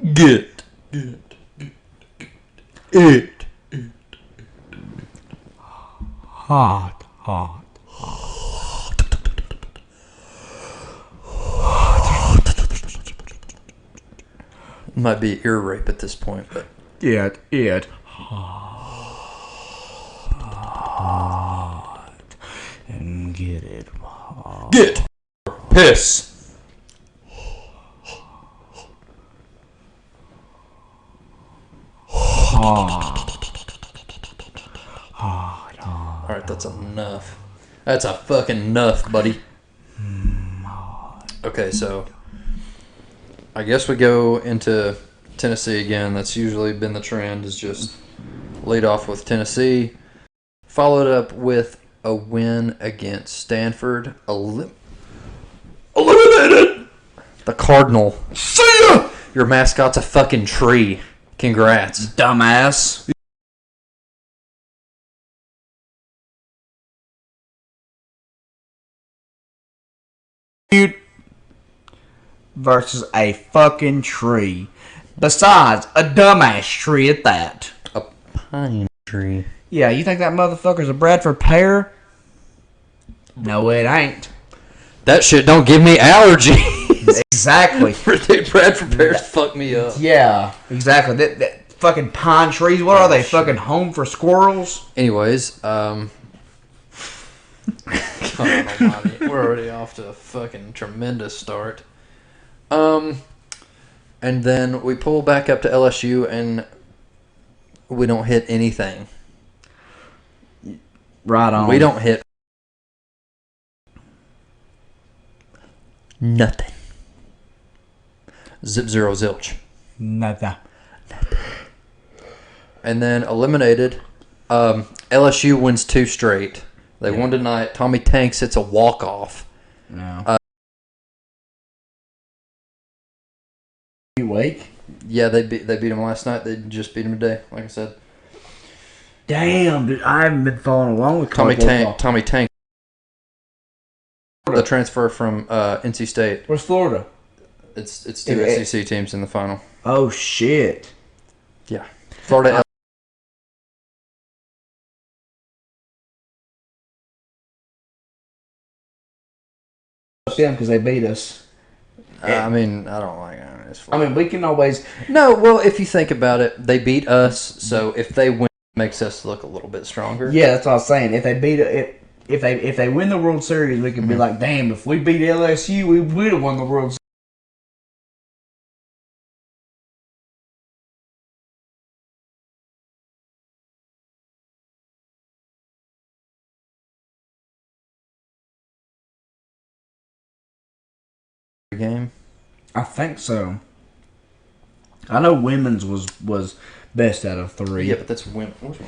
Get it. Hot. Might be ear rape at this point, but Get it. Hot. And get it hot. get piss. Alright, that's enough. That's a fucking enough, buddy. Okay, so I guess we go into Tennessee again. That's usually been the trend, is just lead off with Tennessee. Followed up with a win against Stanford. Eliminated the Cardinal. See ya! Your mascot's a fucking tree. Congrats. Dumbass. Versus a fucking tree. Besides, a dumbass tree at that. A pine tree. Yeah, you think that motherfucker's a Bradford pear? No, it ain't. That shit don't give me allergies. Exactly. Bradford pears fuck me up. Yeah, exactly. That fucking pine trees, what are they? Fucking home for squirrels? Anyways, God almighty. We're already off to a fucking tremendous start. And then we pull back up to LSU and we don't hit anything. Right on. We don't hit nothing. Zip zero zilch. Nada. And then eliminated. LSU wins 2 straight. They won tonight. Tommy Tanks hits a walk-off. No. You awake? Yeah, they beat him last night. They just beat him today, like I said. Damn, dude, I haven't been following along with Tommy Tank. The transfer from NC State. Where's Florida? It's 2 SEC teams in the final. Oh, shit. Yeah. Florida. Them because they beat us. I mean, I don't like it. I mean, we can always... No, well, if you think about it, they beat us, so if they win, it makes us look a little bit stronger. Yeah, that's what I was saying. If they beat if they win the World Series, we can be like, damn, if we beat LSU, we would have won the World Series. Game. I think so. I know women's was best out of 3. Yeah, but that's women. Where's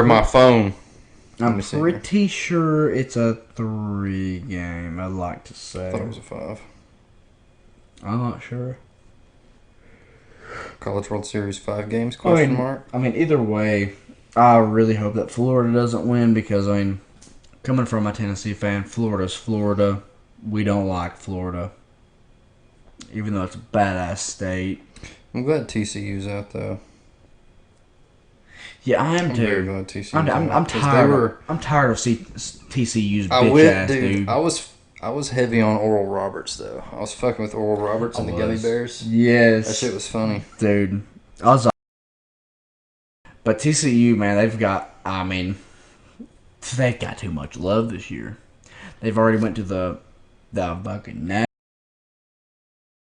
my phone? I'm pretty sure it's a 3 game. I'd like to say. I thought it was a 5. I'm not sure. College World Series 5 games? Mark. I mean, either way, I really hope that Florida doesn't win because I mean, coming from a Tennessee fan, Florida's Florida. We don't like Florida, even though it's a badass state. I'm glad TCU's out though. Yeah, I am I'm too. very glad TCU's I'm tired. I'm tired of TCU's bitch ass, dude. I was heavy on Oral Roberts though. I was fucking with Oral Roberts and the Gummy Bears. Yes, that shit was funny, dude. But TCU, man, they've got. I mean, they've got too much love this year. They've already went to the fucking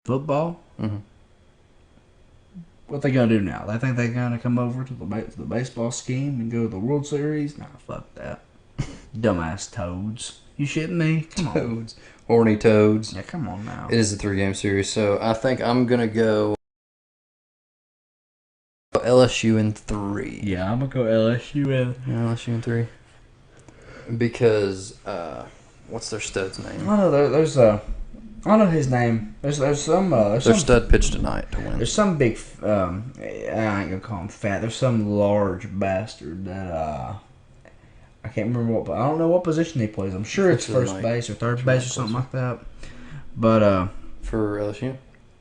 football. Mm-hmm. What they gonna do now? They think they're gonna come over to the baseball scheme and go to the World Series? Nah, fuck that. Dumbass toads. You shitting me? Come on. Toads. Horny toads. Yeah, come on now. It is a 3-game series, so I think I'm gonna go LSU in 3. Yeah, I'm gonna go LSU in 3. Because what's their stud's name? I don't know. There's I don't know his name. Their stud pitched tonight to win. There's some big. I ain't gonna call him fat. There's some large bastard that I can't remember what. I don't know what position he plays. I'm sure it's first base or third base or something like that. But for LSU.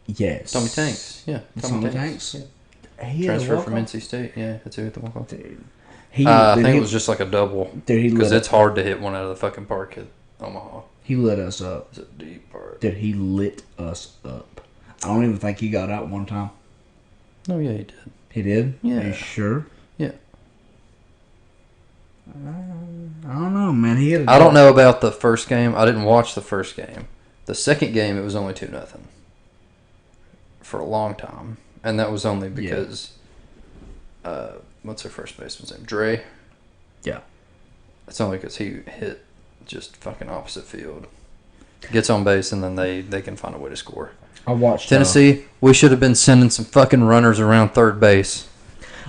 Yes. Tommy Tanks. Yeah. Tommy Tanks. Yeah. He Transfer from NC State. Yeah, that's who hit the walk-off. Dude. I think it was just like a double. Dude, because it's hard to hit one out of the fucking park at Omaha. He lit us up. It's a deep part. Dude, he lit us up. I don't even think he got out one time. Oh, yeah, he did. He did? Yeah. Are you sure? Yeah. I don't know, man. I don't know about the first game. I didn't watch the first game. The second game, it was only 2-0 for a long time. And that was only because, what's their first baseman's name? Dre? Yeah. It's only because he hit just fucking opposite field. Gets on base, and then they can find a way to score. I watched Tennessee, we should have been sending some fucking runners around third base.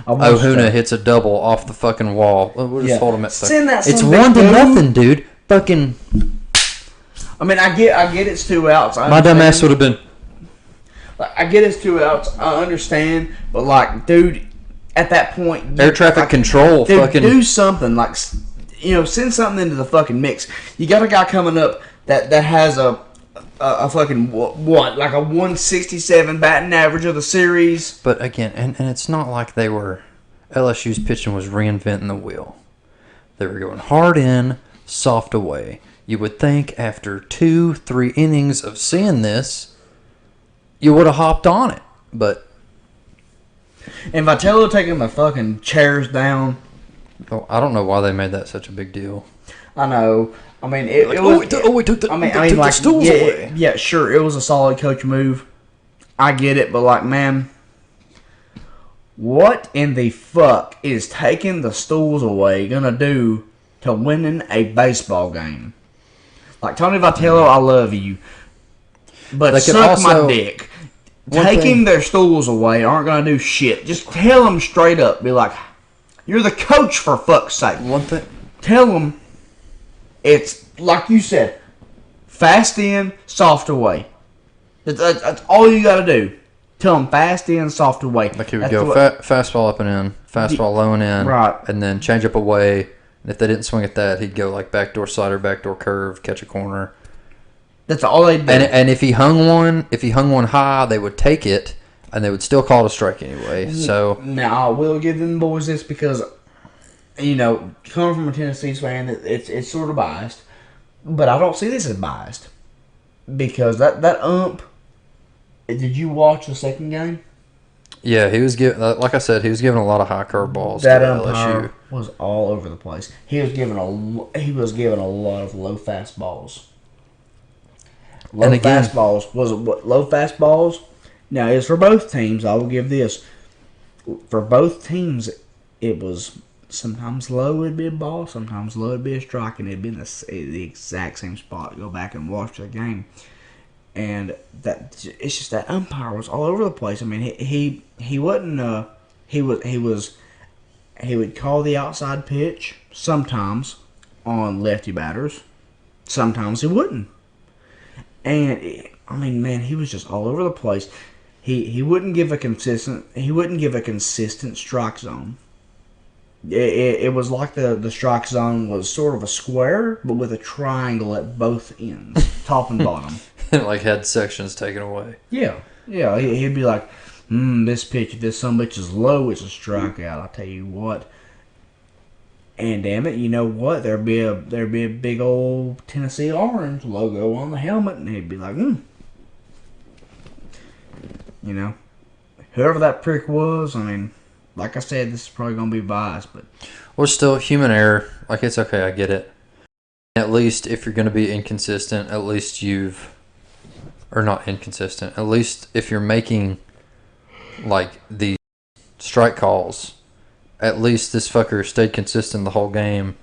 Ohuna hits a double off the fucking wall. We'll just hold him at third. Send that it's son 1-0, dude. Fucking. I mean, I get it's 2 outs. My dumb ass would have been. I get it's 2 outs. I understand, but like, dude, at that point, Air traffic control. Dude, fucking do something like, send something into the fucking mix. You got a guy coming up that has a fucking like a 167 batting average of the series. But again, and it's not like they were. LSU's pitching was reinventing the wheel. They were going hard in, soft away. You would think after 2-3 innings of seeing this, you would have hopped on it. But and Vitello taking the fucking chairs down. I don't know why they made that such a big deal. I know. I mean, it was. We took the, I took the stools away. Yeah, sure. It was a solid coach move. I get it, but like, man, what in the fuck is taking the stools away gonna do to winning a baseball game? Like, Tony Vitello, I love you, but suck my dick. Taking their stools away aren't gonna do shit. Just tell them straight up. Be like, you're the coach, for fuck's sake. One thing. Tell them it's like you said, fast in, soft away. That's all you got to do. Tell them fast in, soft away. Like he would go fastball up and in, fastball low and in, right, and then change up away. And if they didn't swing at that, he'd go like backdoor slider, backdoor curve, catch a corner. That's all they do. And if he hung one high, they would take it, and they would still call it a strike anyway. So now I will give them boys this because, coming from a Tennessee fan, it's sort of biased, but I don't see this as biased because that ump. Did you watch the second game? Yeah, he was giving, like I said, he was giving a lot of high curveballs. That to umpire LSU was all over the place. He was giving a lot of low fastballs. Low fastballs. Now, it's for both teams. I will give this. For both teams, it was sometimes low it'd be a ball, sometimes low it'd be a strike, and it'd be in the exact same spot. Go back and watch the game. And it's just that umpire was all over the place. I mean, he wasn't he would call the outside pitch sometimes on lefty batters, sometimes he wouldn't. And I mean, man, he was just all over the place. He wouldn't give a consistent strike zone. It was like the strike zone was sort of a square, but with a triangle at both ends, top and bottom. like had sections taken away. Yeah. He'd be like, this pitch, if this son bitch is low, it's a strikeout. I'll tell you what. And damn it, you know what? There'd be a big old Tennessee orange logo on the helmet, and he'd be like, whoever that prick was. I mean, like I said, this is probably gonna be biased, but Well, still human error. Like, it's okay, I get it. At least if you're gonna be inconsistent, at least or not inconsistent. At least if you're making like the strike calls, at least this fucker stayed consistent the whole game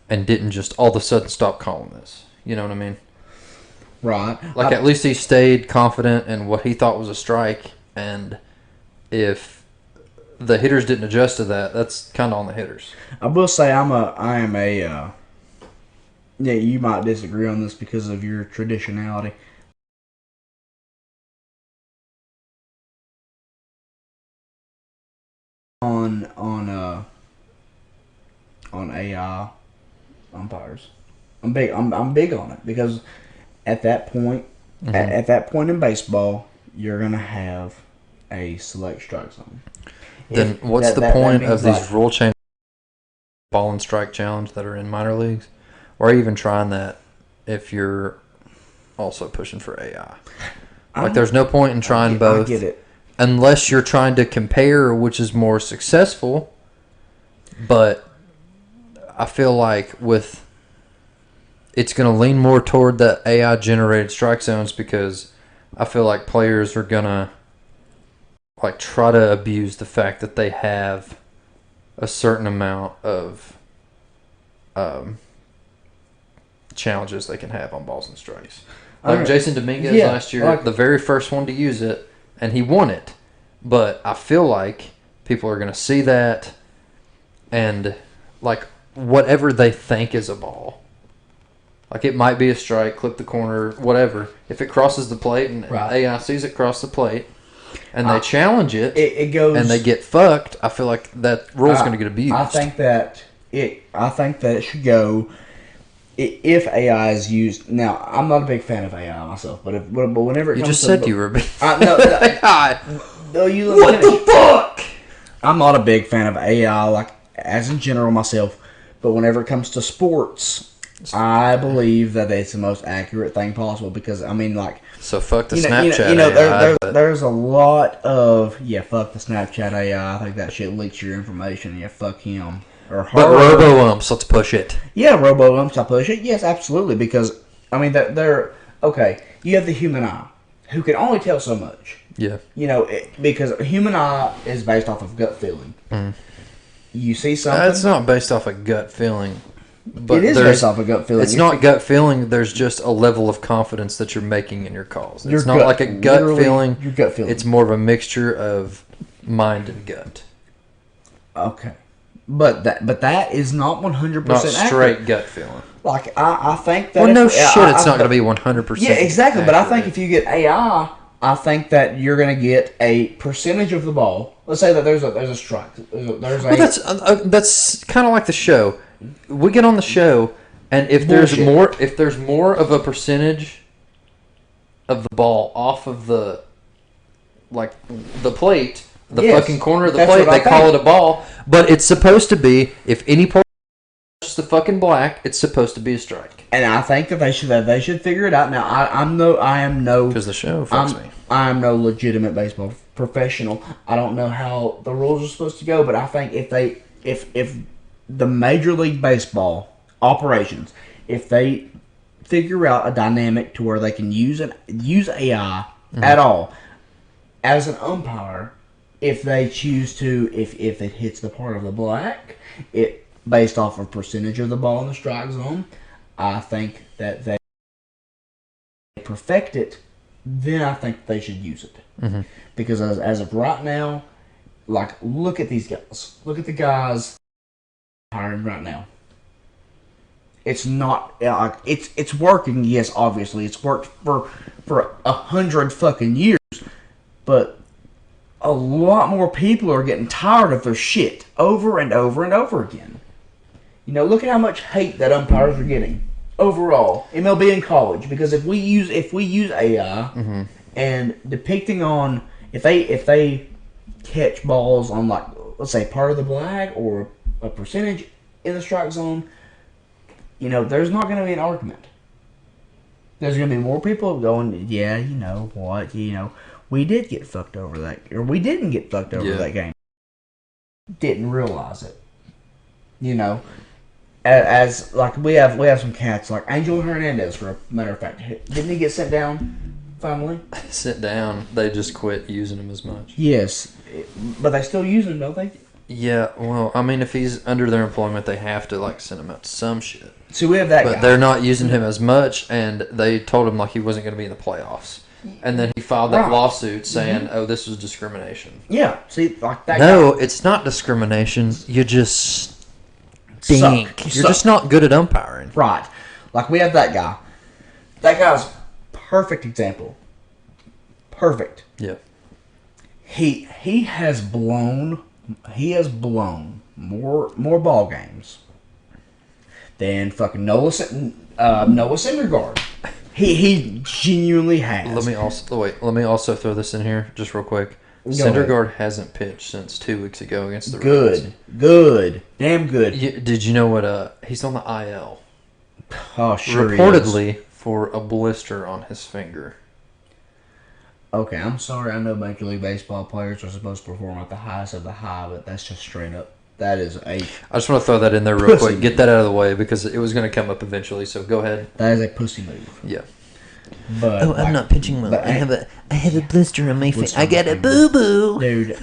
and didn't just all of a sudden stop calling this. You know what I mean? right. Like, at least he stayed confident in what he thought was a strike, and if the hitters didn't adjust to that, that's kind of on the hitters. I will say I am a you might disagree on this because of your traditionality. On AI umpires. I'm big on it because at that point, at that point in baseball, you're gonna have a select strike zone. Then what's the point of these rule change ball and strike challenge that are in minor leagues? Or even trying that if you're also pushing for AI? Like, there's no point in trying both. I get it. Unless you're trying to compare which is more successful. But I feel like it's going to lean more toward the AI-generated strike zones because I feel like players are going to try to abuse the fact that they have a certain amount of challenges they can have on balls and strikes. Like Jason Dominguez last year, the very first one to use it, and he won it. But I feel like people are going to see that and, whatever they think is a ball. Like, it might be a strike, clip the corner, whatever. If it crosses the plate and AI sees it cross the plate and they challenge it, it goes, and they get fucked, I feel like that rule's going to get abused. I think that it should go if AI is used. Now, I'm not a big fan of AI myself, but whenever it you comes just said you were a big fan of AI. What the fuck? I'm not a big fan of AI, as in general myself, but whenever it comes to sports, I believe that it's the most accurate thing possible because, So fuck the Snapchat AI. There's a lot of, fuck the Snapchat AI. I think that shit leaks your information. Fuck him. Or her. But robo umps, let's push it. Yeah, robo umps, I push it. Yes, absolutely. Because, they're, okay, you have the human eye, who can only tell so much. Yeah. Because a human eye is based off of gut feeling. Mm. You see something. It's not based off a gut feeling. But it is based off a gut feeling. It's not gut feeling. There's just a level of confidence that you're making in your calls. It's not like a gut feeling. Your gut feeling. It's more of a mixture of mind and gut. Okay. But that is not 100% not straight accurate. Gut feeling. I think that... Well, no shit, it's not going to be 100%. Yeah, exactly. Accurate. But I think if you get AI, I think that you're going to get a percentage of the ball. Let's say that there's a strike. That's kind of like the show. We get on the show, and if there's more of a percentage of the ball off of the plate, fucking corner of the plate, they call it a ball. But it's supposed to be, if any part touches the fucking black, it's supposed to be a strike. And I think that they should figure it out. Now I am no because the show fucks me. I'm no legitimate baseball professional. I don't know how the rules are supposed to go, but I think if the Major League Baseball operations, if they figure out a dynamic to where they can use AI at all as an umpire, if they choose to, if it hits the part of the black, it based off of percentage of the ball in the strike zone, I think that they perfect it. Then I think they should use it because as of right now, look at these guys. Look at the guys hiring right now. It's not it's working. Yes, obviously it's worked for 100 fucking years, but a lot more people are getting tired of their shit over and over and over again. Look at how much hate that umpires are getting overall, MLB and college, because if we use AI and depicting on if they catch balls on let's say part of the black or a percentage in the strike zone, there's not going to be an argument. There's going to be more people going, yeah, you know what, we did get fucked over that, or we didn't get fucked over that game. Didn't realize it. As we have some cats like Angel Hernandez, for a matter of fact. Didn't he get sent down finally? Sent down. They just quit using him as much. Yes, but they still use him, don't they? Yeah, well, if he's under their employment, they have to send him out to some shit. So we have that guy. But they're not using him as much, and they told him he wasn't going to be in the playoffs. And then he filed that lawsuit saying, "Oh, this was discrimination." Yeah, see, that guy. No, it's not discrimination. You just stink. You're just not good at umpiring. Right. We have that guy. That guy's perfect example. Perfect. Yeah. He has blown more ball games than fucking Noah Syndergaard. He genuinely has. Let me also throw this in here just real quick. Go Syndergaard hasn't pitched since 2 weeks ago against the Reds. Good, damn good. Did you know what? He's on the IL. Oh, sure. Reportedly for a blister on his finger. Okay, I'm sorry. I know Major League Baseball players are supposed to perform at the highest of the high, but that's just straight up. That is a. I just want to throw that in there real quick. Get that out of the way because it was going to come up eventually. So go ahead. That is a pussy move. Yeah. But I'm not pitching well. I have a blister on my face. I got a boo boo. Dude,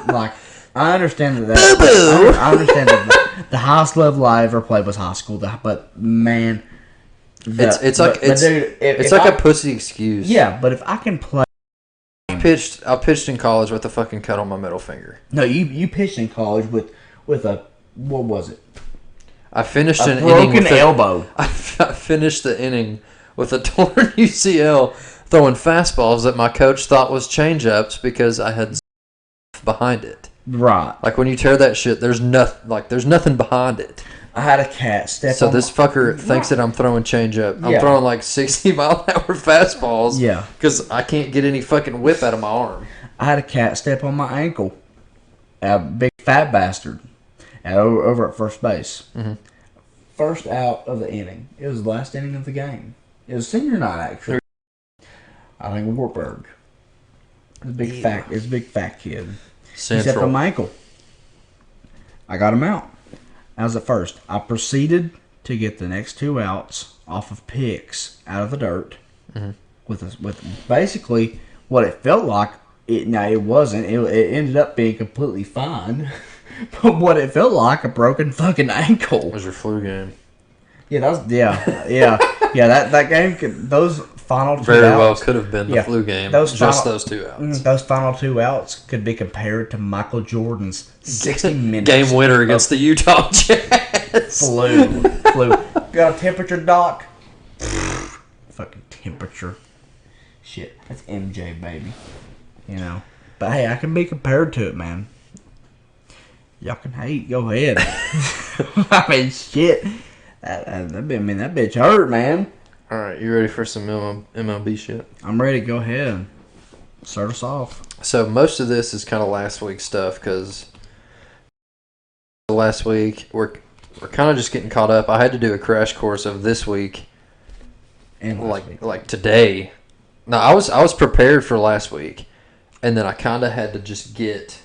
like I understand that. Boo boo. I understand that the highest level I ever played was high school. But man, it's like a pussy excuse. Yeah, but if I can play. I pitched in college with a fucking cut on my middle finger. No, you pitched in college with a what was it? I finished an broken inning with elbow. I finished the inning with a torn UCL throwing fastballs that my coach thought was changeups because I had behind it. Right. Like when you tear that shit, there's nothing behind it. I had a cat step. So this fucker thinks that I'm throwing changeup. I'm throwing like 60-mile-an-hour fastballs. Yeah. Because I can't get any fucking whip out of my arm. I had a cat step on my ankle. A big fat bastard. Over at first base. Mm-hmm. First out of the inning. It was the last inning of the game. It was senior night, actually. I think Wartburg. It's a big fat kid. Central. He stepped on my ankle. I got him out. That was at first. I proceeded to get the next 2 outs off of picks out of the dirt with basically what it felt like. It wasn't. It ended up being completely fine. But what it felt like, a broken fucking ankle. It was your flu game. Yeah, that game those final 2 outs. Very well could have been the flu game. Those 2 outs. Those final 2 outs could be compared to Michael Jordan's 60 minutes game winner against the Utah Jazz. Flu. Got a temperature, doc? Fucking temperature. Shit, that's MJ, baby. You know. But hey, I can be compared to it, man. Y'all can hate. Go ahead. I mean, shit. That bitch hurt, man. All right, you ready for some MLB shit? I'm ready. Go ahead. Start us off. So most of this is kind of last week's stuff because last week we're kind of just getting caught up. I had to do a crash course of this week, And like today. No, I was prepared for last week, and then I kind of had to just get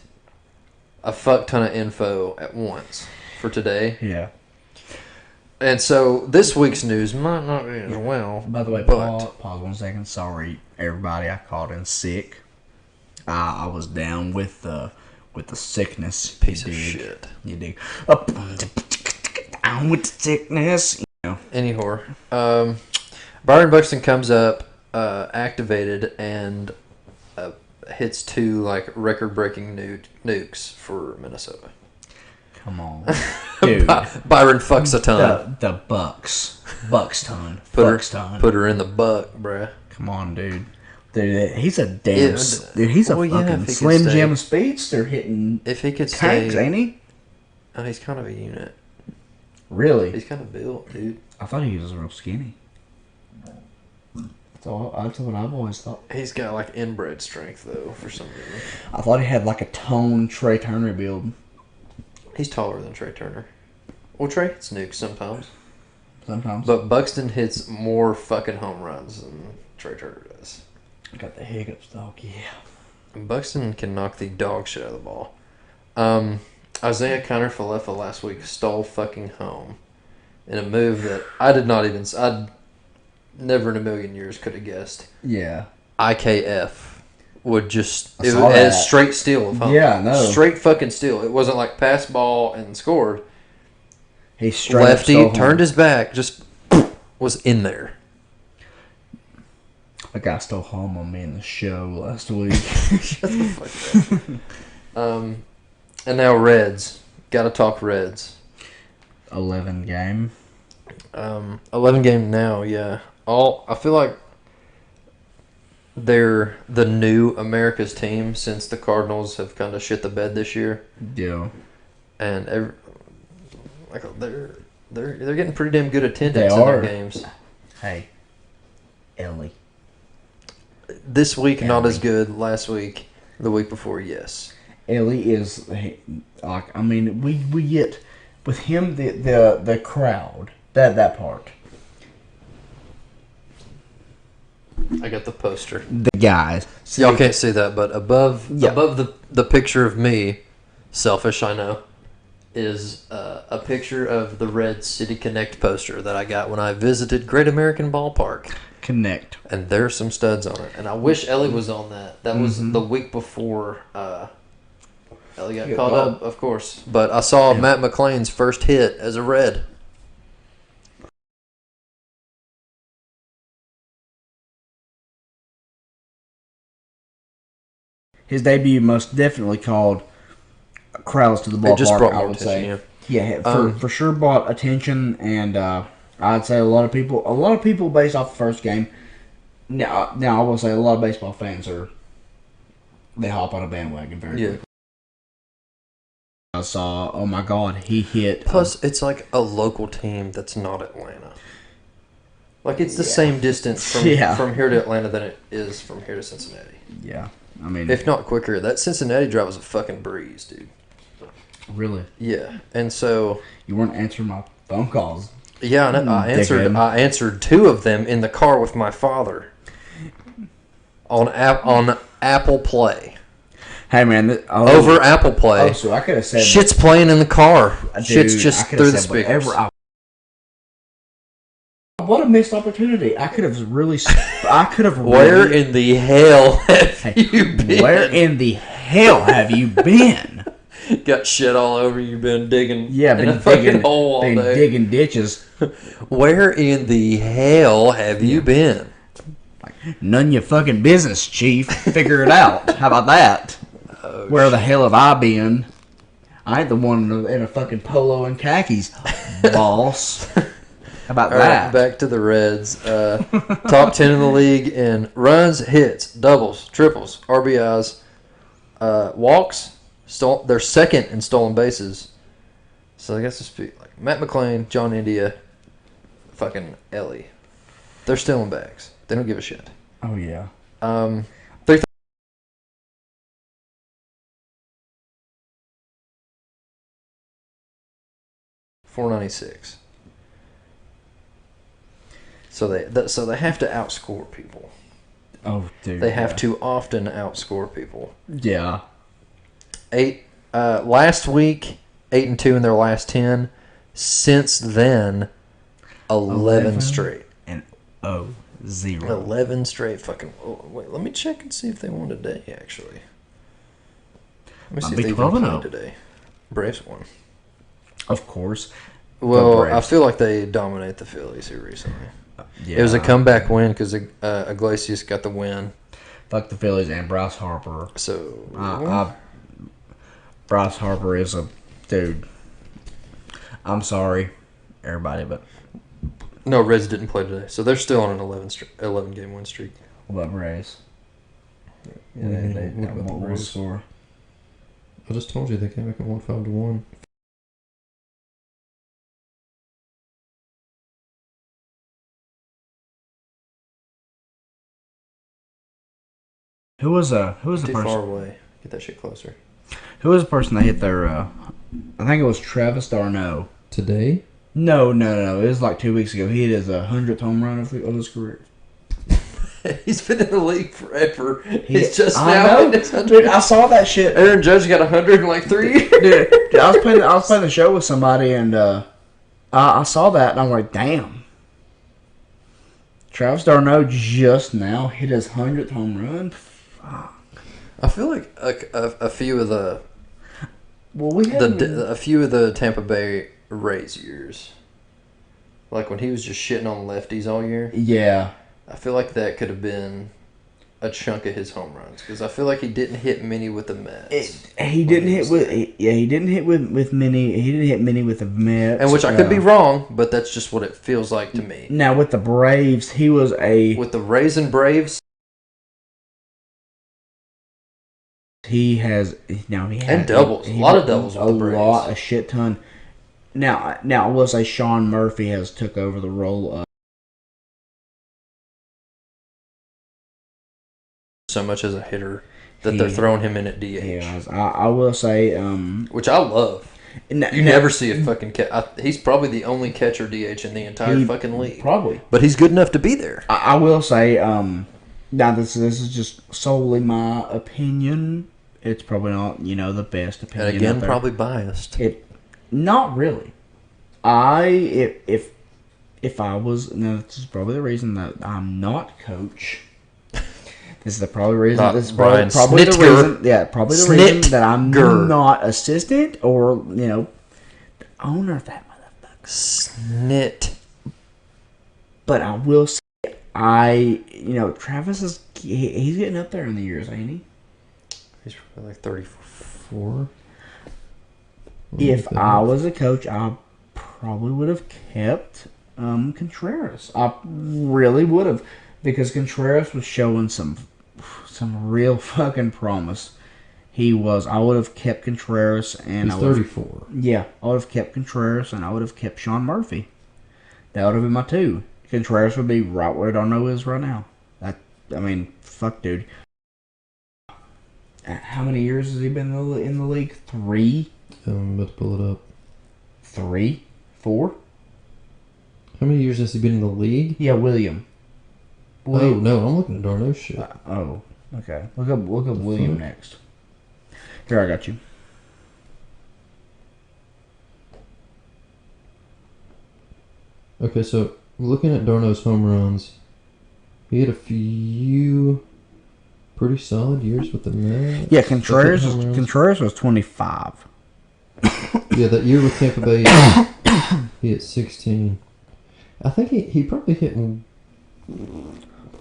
a fuck ton of info at once for today. Yeah. And so this week's news might not be as well. By the way, pause 1 second. Sorry, everybody. I called in sick. I was down with the sickness. Piece of shit. You dig? Down with the sickness. You know. Anyhow, Byron Buxton comes up, activated, and hits 2 like record-breaking nukes for Minnesota. Come on, dude. Byron fucks a ton. The Bucks ton. Put her in the buck, bruh. Come on, dude. Dude, he's a damn. Dude, he's a fucking Slim Jim speedster hitting. If he could tanks, stay, ain't he? Oh, he's kind of a unit. Really? He's kind of built, dude. I thought he was real skinny. That's what I've always thought. He's got like inbred strength though, for some reason. I thought he had like a toned Trey Turner build. He's taller than Trey Turner. Well, Trey hits nukes sometimes. Sometimes. But Buxton hits more fucking home runs than Trey Turner does. I got the hiccups, dog. Yeah. Buxton can knock the dog shit out of the ball. Isaiah Kiner-Falefa last week stole fucking home in a move that I'd never in a million years could have guessed. Yeah. IKF would just it was straight steal of home. Yeah, no. Straight fucking steal. It wasn't like pass ball and scored. He straight lefty turned his back, just was in there. A guy stole home on me in the show last week. Shut the fuck up. And now Reds. Gotta talk Reds. 11 game. 11 game now, yeah. I feel like they're the new America's team since the Cardinals have kind of shit the bed this year. Yeah. And they're getting pretty damn good attendance in their games. Hey. Ellie. This week, not Ellie. as good. Last week, the week before, yes. Ellie is like, I mean, we get with him the crowd, that part. I got the poster. The guys. Y'all can't see that, but above Yeah. the picture of me, selfish I know, is a picture of the Red City Connect poster that I got when I visited Great American Ballpark. Connect. And there's some studs on it. And I wish Ellie was on that. That was the week before Ellie got caught up, of course. But I saw Matt McClain's first hit as a Red. His debut most definitely called crowds to the ballpark. It just brought I more would attention, say, yeah, for sure brought attention, and I'd say a lot of people based off the first game. Now I will say a lot of baseball fans they hop on a bandwagon very quickly. I saw, oh my God, he hit. Plus, it's like a local team that's not Atlanta. Like, it's the same distance from here to Atlanta than it is from here to Cincinnati. Yeah, I mean, if not quicker. That Cincinnati drive was a fucking breeze, dude. Really? Yeah, and so you weren't answering my phone calls. Yeah, I answered two of them in the car with my father on Apple Play. Hey man, over Apple Play. Oh, so I could have said shit's playing in the car. Dude, shit's just through the speakers. What a missed opportunity! I could have really. Where in the hell have you been? Where in the hell have you been? Got shit all over you. Been digging. Yeah, been digging hole all day. Digging ditches. Where in the hell have you been? None of your fucking business, Chief. Figure it out. How about that? Oh, where the hell have I been? I ain't the one in a fucking polo and khakis, boss. How about that? Right, back to the Reds. Top 10 in the league in runs, hits, doubles, triples, RBIs, walks. They're second in stolen bases. So I guess it's like Matt McClain, John India, fucking Ellie. They're stealing bags. They don't give a shit. Oh yeah. 496. So they have to outscore people. Oh dude. They have to often outscore people. Yeah. Last week 8-2 in their last 10. Since then, 11 straight. And 0. 11 straight fucking. Oh, wait, let me check and see if they won today. Actually, let me see if they even played today. Braves won. Of course. Well, I feel like they dominate the Phillies here recently. Yeah. It was a comeback win because Iglesias got the win. Fuck the Phillies and Bryce Harper. So Bryce Harper is a dude. I'm sorry, everybody, but no, Reds didn't play today, so they're still on an 11 game win streak. What about Rays? Yeah, they what was the score? I just told you they came back and won 5-1. Who was the Too person? far away. Get that shit closer. Who was the person that hit their? I think it was Travis d'Arnaud. Today? No. It was like 2 weeks ago. He hit his 100th home run of his career. He's been in the league forever. He's just I now know. in his 100th. Dude, I saw that shit. Aaron Judge got 100 in like 3 years. Dude, I was playing the show with somebody, and I saw that, and I'm like, damn. Travis d'Arnaud just now hit his 100th home run. Fuck. I feel like a few of the a few of the Tampa Bay Rays years, like when he was just shitting on lefties all year. Yeah, I feel like that could have been a chunk of his home runs because I feel like he didn't hit many with the Mets. He didn't hit many with the Mets, and which I could be wrong, but that's just what it feels like to me. Now with the Braves, he was with the Rays and Braves. He had doubles, a lot of doubles with the Braves, a shit ton. Now I will say Sean Murphy has took over the role of so much as a hitter that they're throwing him in at DH. Yeah, I will say, which I love. You no, never see a fucking he's probably the only catcher DH in the entire fucking league. Probably. But he's good enough to be there. I will say, now this is just solely my opinion. It's probably not, the best opinion. And again, probably biased. Not really. If I was, this is probably the reason that I'm not coach. This is the probably reason. Not this is Brian probably the Snitker. reason. Yeah, probably the reason that I'm not assistant or the owner of that motherfucker. Snit. But I will say, Travis is he's getting up there in the years, ain't he? He's probably like 34. If I was a coach, I probably would have kept Contreras. I really would have, because Contreras was showing some real fucking promise. He was. I would have kept Contreras, and he's 34. Yeah, I would have kept Contreras, and I would have kept Sean Murphy. That would have been my two. Contreras would be right where Darno is right now. Fuck, dude. How many years has he been in the league? 3? I'm about to pull it up. 3? 4? How many years has he been in the league? Yeah, William. Oh, no, I'm looking at Darno's shit. Okay. Look up William next. Here, I got you. Okay, so looking at Darno's home runs, he had a few pretty solid years with the Mets. Yeah, Contreras was 25. Yeah, that year with Tampa Bay, he hit 16. I think he probably hit.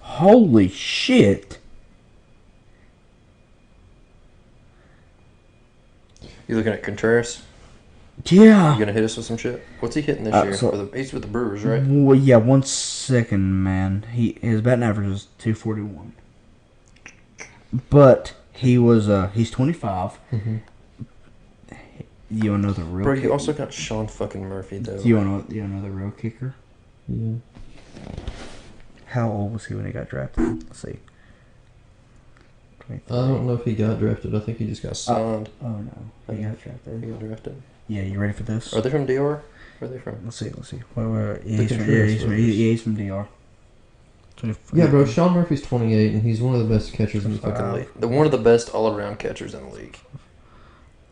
Holy shit! You looking at Contreras? Yeah. You gonna hit us with some shit? What's he hitting this year? He's with the Brewers, right? Well, yeah. 1 second, man. His batting average is 241. But he's 25. Mm-hmm. You wanna know the real? Bro, you also got Sean fucking Murphy though. You wanna know the real kicker? Yeah. How old was he when he got drafted? Let's see. I don't know if he got drafted. I think he just got signed. Oh no, he got drafted. He got drafted. Yeah, you ready for this? Are they from DR? Where are they from? Let's see. He's from DR. Yeah, bro. Sean Murphy's 28, and he's one of the best catchers in the fucking league. They're one of the best all-around catchers in the league.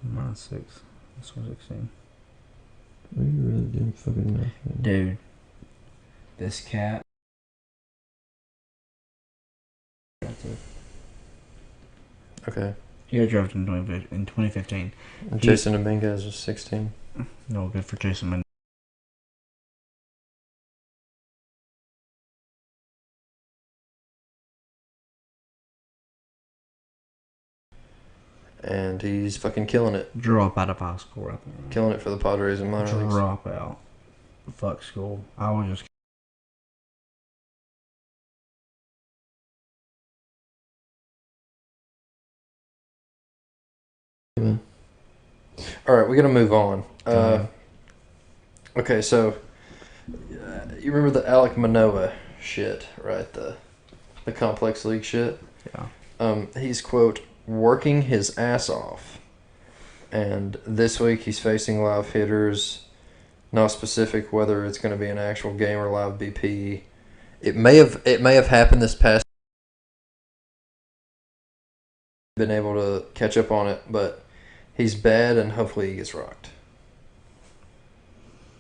Minus 6. This was 16. Are you really doing fucking math, man? Dude, this cat. Okay. He got drafted in 2015. And Jason Dominguez was 16. No good for Jason Dominguez. And he's fucking killing it. Drop out of high school right there. Killing it for the Padres in minor leagues. Drop out. Fuck school. I was just. Man. All right, we got to move on. Okay, so you remember the Alek Manoah shit, right? The complex league shit. Yeah. He's quote working his ass off, and this week he's facing live hitters. Not specific whether it's going to be an actual game or live BP. It may have happened this past. Been able to catch up on it, but he's bad, and hopefully he gets rocked.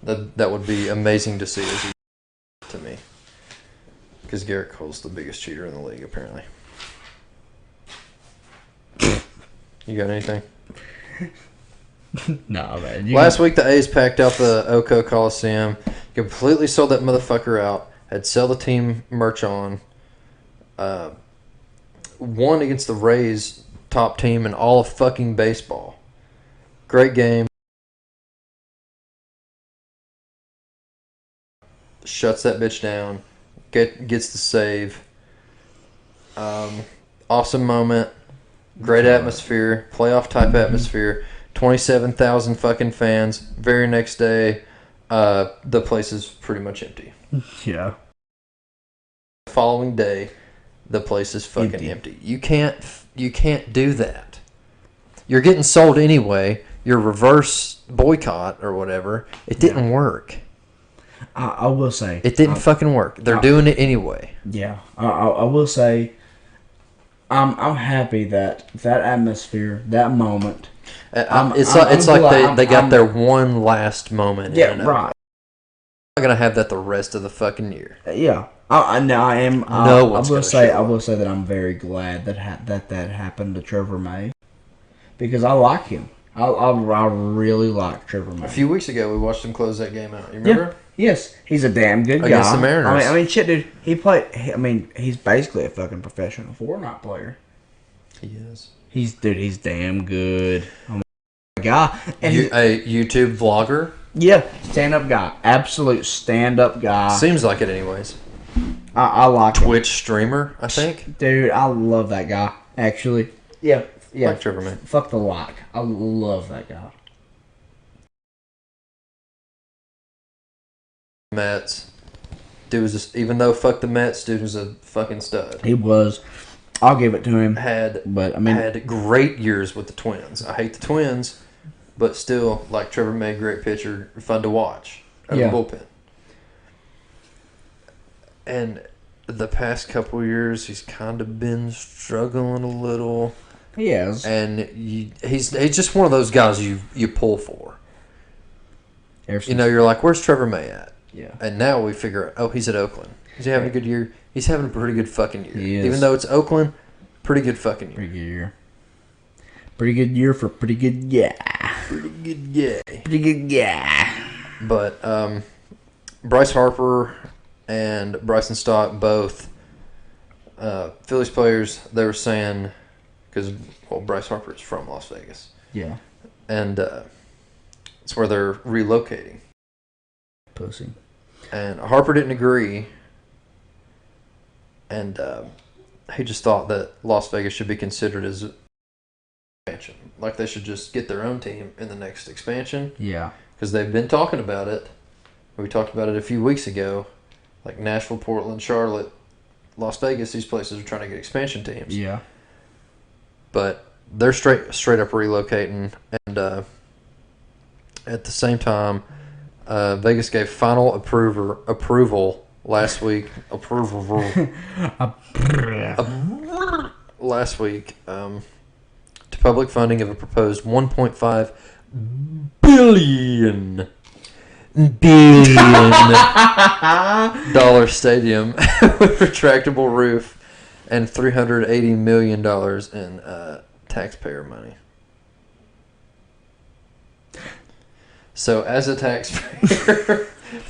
That would be amazing to see as he to me, because Garrett Cole's the biggest cheater in the league apparently. You got anything? No, man. Last week the A's packed out the Oco Coliseum, completely sold that motherfucker out. Had sell the team merch on. Won against the Rays, top team in all of fucking baseball. Great game. Shuts that bitch down. Gets the save. Awesome moment. Great atmosphere. Playoff type atmosphere. 27,000 fucking fans. Very next day, the place is pretty much empty. Yeah. Following day, the place is fucking empty. You can't do that. You're getting sold anyway. Your reverse boycott or whatever, it didn't work. I will say it didn't fucking work. They're doing it anyway. Yeah, I will say I'm happy that atmosphere, that moment. It's like they got their one last moment. Yeah, right. I'm not gonna have that the rest of the fucking year. Yeah, I am. I will say that I'm very glad that happened to Trevor May, because I like him. I really like Trevor May. A few weeks ago, we watched him close that game out. You remember? Yeah. Yes, he's a damn good guy. Against the Mariners. I mean, shit, dude. He's basically a fucking professional Fortnite player. He is. He's damn good. Oh my guy. And a YouTube vlogger. Yeah, stand-up guy. Absolute stand-up guy. Seems like it anyways. I like Twitch streamer, I think. Dude, I love that guy, actually. Yeah. Like Trevor May. Fuck the like. I love that guy. Mets. Dude was just, even though fuck the Mets, dude was a fucking stud. He was. I'll give it to him. Had great years with the Twins. I hate the Twins, but still, like Trevor May, great pitcher, fun to watch out of the bullpen. And the past couple of years, he's kind of been struggling a little. He has. And he's just one of those guys you pull for. You're like, where's Trevor May at? Yeah. And now we figure out, he's at Oakland. Is he having a good year? He's having a pretty good fucking year. He is. Even though it's Oakland, pretty good fucking year. Pretty good year. Pretty good year for pretty good Pretty good yay. Pretty good yeah. But Bryce Harper and Bryson Stott, both Phillies players, they were saying, because Bryce Harper is from Las Vegas. Yeah. And it's where they're relocating. Pussy. And Harper didn't agree. And he just thought that Las Vegas should be considered as expansion. Like they should just get their own team in the next expansion. Yeah. Because they've been talking about it. We talked about it a few weeks ago. Like Nashville, Portland, Charlotte, Las Vegas, these places are trying to get expansion teams. Yeah. But they're straight up relocating. And at the same time, Vegas gave final approval last week. Last week to public funding of a proposed $1.5 billion dollar stadium with retractable roof and $380 million in taxpayer money. So, as a taxpayer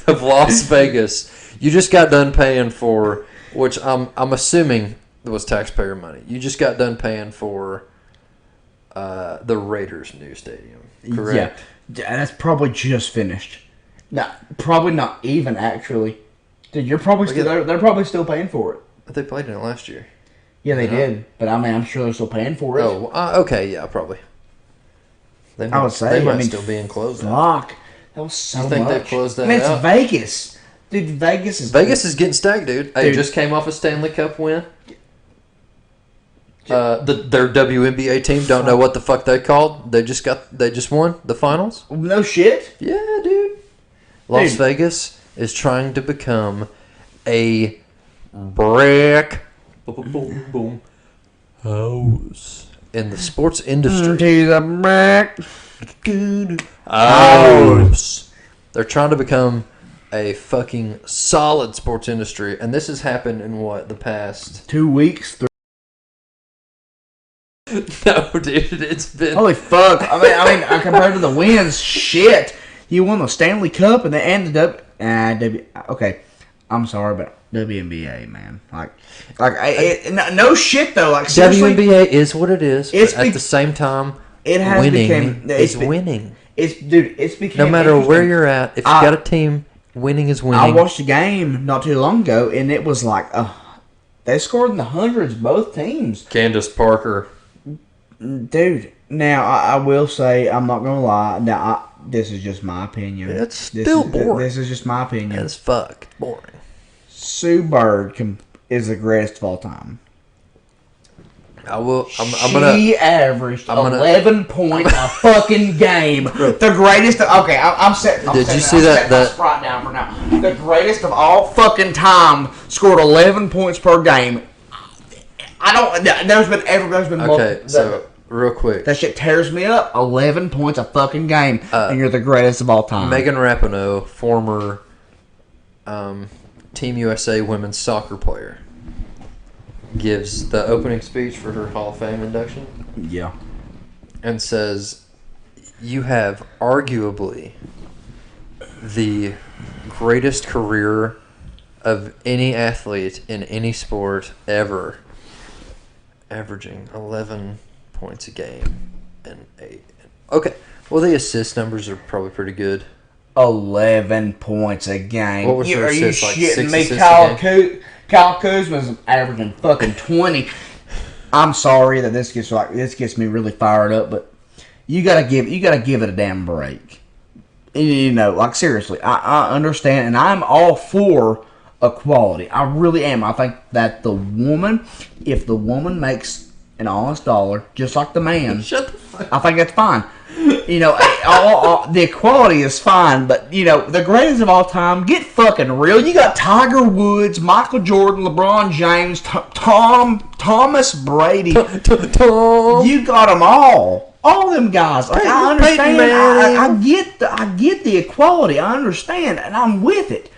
of Las Vegas, you just got done paying for, which I'm assuming was taxpayer money. You just got done paying for the Raiders' new stadium, correct? Yeah, and that's probably just finished. No, probably not even actually. Dude, you're probably they're probably still paying for it. But they played in it last year. Yeah, they did. But I mean, I'm sure they're still paying for it. Oh, okay, yeah, probably. I would say they might still be enclosed. Fuck, that was so much. You think they've closed that it's out? Vegas, dude. Vegas is getting stacked, dude. Hey, just came off a Stanley Cup win. Their WNBA team don't know what the fuck they called. They just won the finals. No shit. Yeah, dude. Las Vegas is trying to become a brick house in the sports industry. To the brick house. They're trying to become a fucking solid sports industry, and this has happened in the past 2 weeks. No, dude, it's been holy fuck. I mean, compared to the wins, shit. You won the Stanley Cup and they ended up. Okay, I'm sorry, but WNBA, man. No shit though. Like seriously, WNBA is what it is. At the same time, winning is winning. It's became no matter where you're at. If you got a team, winning is winning. I watched a game not too long ago, and it was like, they scored in the hundreds, both teams. Candace Parker. Dude, now I will say, I'm not gonna lie. Now this is just my opinion. It's still boring. This is just my opinion. It's fuck boring. Sue Bird is the greatest of all time. I will. She averaged 11 points a fucking game. The greatest. Okay, I'm setting. Did you see that? That Sprite down for now. The greatest of all fucking time scored 11 points per game. I don't. There's been. Okay, so real quick, that shit tears me up. 11 points a fucking game, and you're the greatest of all time. Megan Rapinoe, former Team USA women's soccer player, gives the opening speech for her Hall of Fame induction. Yeah. And says, "You have arguably the greatest career of any athlete in any sport ever, averaging 11 points a game and 8." Okay, well, the assist numbers are probably pretty good. 11 points a game. What was her assist, like 6 shitting me? assists Kyle Kuzma's averaging fucking 20. I'm sorry that this gets me really fired up, but you gotta give it a damn break. You know, like seriously, I understand, and I'm all for equality. I really am. I think that if the woman makes an honest dollar, just like the man, Shut the fuck up. I think that's fine. You know, the equality is fine, but, you know, the greatest of all time, get fucking real. You got Tiger Woods, Michael Jordan, LeBron James, Thomas Brady. Tom. You got them all. All them guys. Like, I understand. I get the equality. I understand, and I'm with it.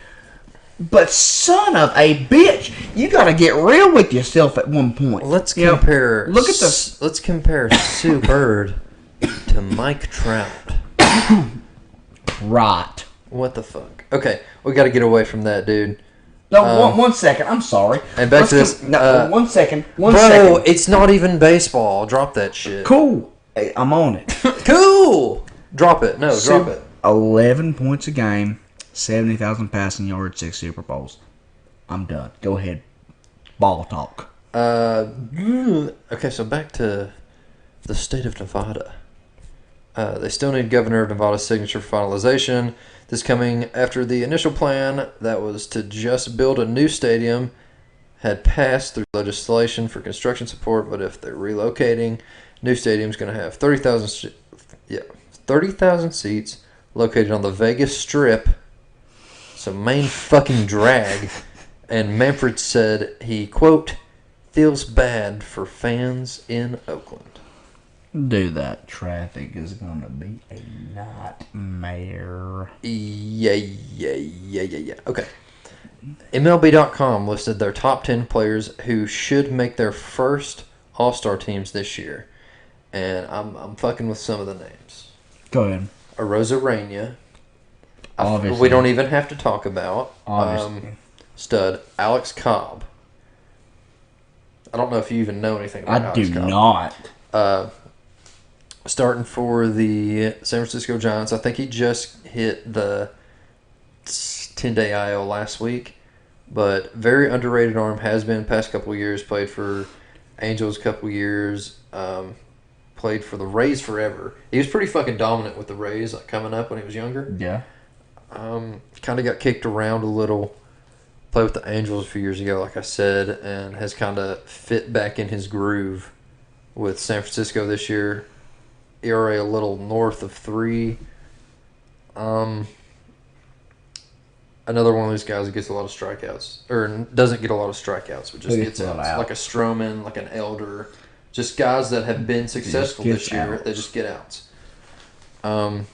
But son of a bitch, you got to get real with yourself at one point. Let's compare. Look at this. Let's compare Sue Bird to Mike Trout. Right. What the fuck? Okay, we got to get away from that, dude. No, one second. I'm sorry. And back to this. 1 second. One bro, second. it's not even baseball. Drop that shit. Cool. Hey, I'm on it. Cool. Drop it. No, drop it. 11 points a game, 70,000 passing yards, 6 Super Bowls. I'm done. Go ahead. Ball talk. Okay, so back to the state of Nevada. They still need Governor of Nevada's signature for finalization. This coming after the initial plan that was to just build a new stadium had passed through legislation for construction support, but if they're relocating, new stadium's going to have 30,000 seats located on the Vegas Strip. So main fucking drag. And Manfred said he, quote, feels bad for fans in Oakland. Dude, that traffic is going to be a nightmare. Yeah. Okay. MLB.com listed their top 10 players who should make their first All-Star teams this year. And I'm fucking with some of the names. Go ahead. Arozarena. Obviously. We don't even have to talk about. Obviously. Stud. Alex Cobb. I don't know if you even know anything about Alex Cobb. I do not. Starting for the San Francisco Giants. I think he just hit the 10-day IL last week. But very underrated arm. Has been past couple of years. Played for Angels a couple of years. Played for the Rays forever. He was pretty fucking dominant with the Rays, like coming up when he was younger. Yeah. Kind of got kicked around a little. Played with the Angels a few years ago, like I said, and has kind of fit back in his groove with San Francisco this year. ERA a little north of 3. Another one of these guys that gets a lot of strikeouts, or doesn't get a lot of strikeouts, but just gets outs. Like a Stroman, like an Elder. Just guys that have been successful this year, they just get outs. But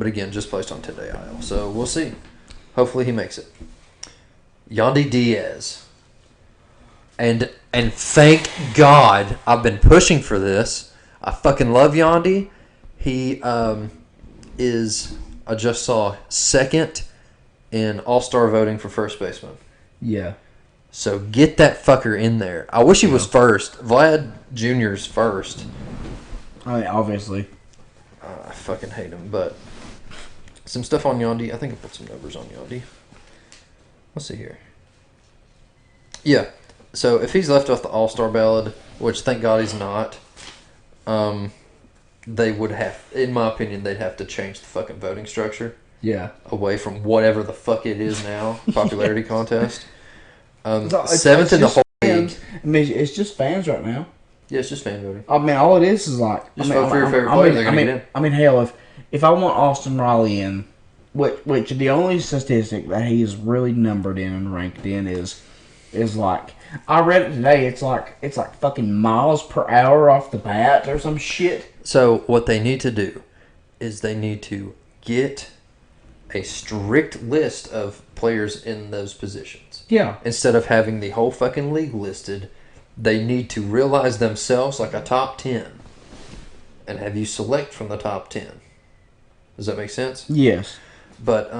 again, just placed on 10-day IL. So we'll see. Hopefully he makes it. Yandy Diaz. And thank God I've been pushing for this. I fucking love Yandy. He is, I just saw, second in All-Star voting for first baseman. Yeah. So get that fucker in there. I wish he was first. Vlad Jr.'s first. I mean, obviously. I fucking hate him, but some stuff on Yandy. I think I put some numbers on Yandy. Let's see here. Yeah. So if he's left off the All-Star ballot, which thank God he's not, they would have, in my opinion, they'd have to change the fucking voting structure. Yeah. Away from whatever the fuck it is now, popularity contest. It's Seventh in the whole league. leagues. I mean, it's just fans right now. Yeah, it's just fan voting. I mean, all it is like Just vote for your favorite player. They're gonna get in. I mean, hell, if I want Austin Riley in, which the only statistic that he is really numbered in and ranked in is like I read it today. It's like fucking miles per hour off the bat or some shit. So what they need to do is they need to get a strict list of players in those positions. Yeah. Instead of having the whole fucking league listed, they need to realize themselves like a top 10 and have you select from the top 10. Does that make sense? Yes. But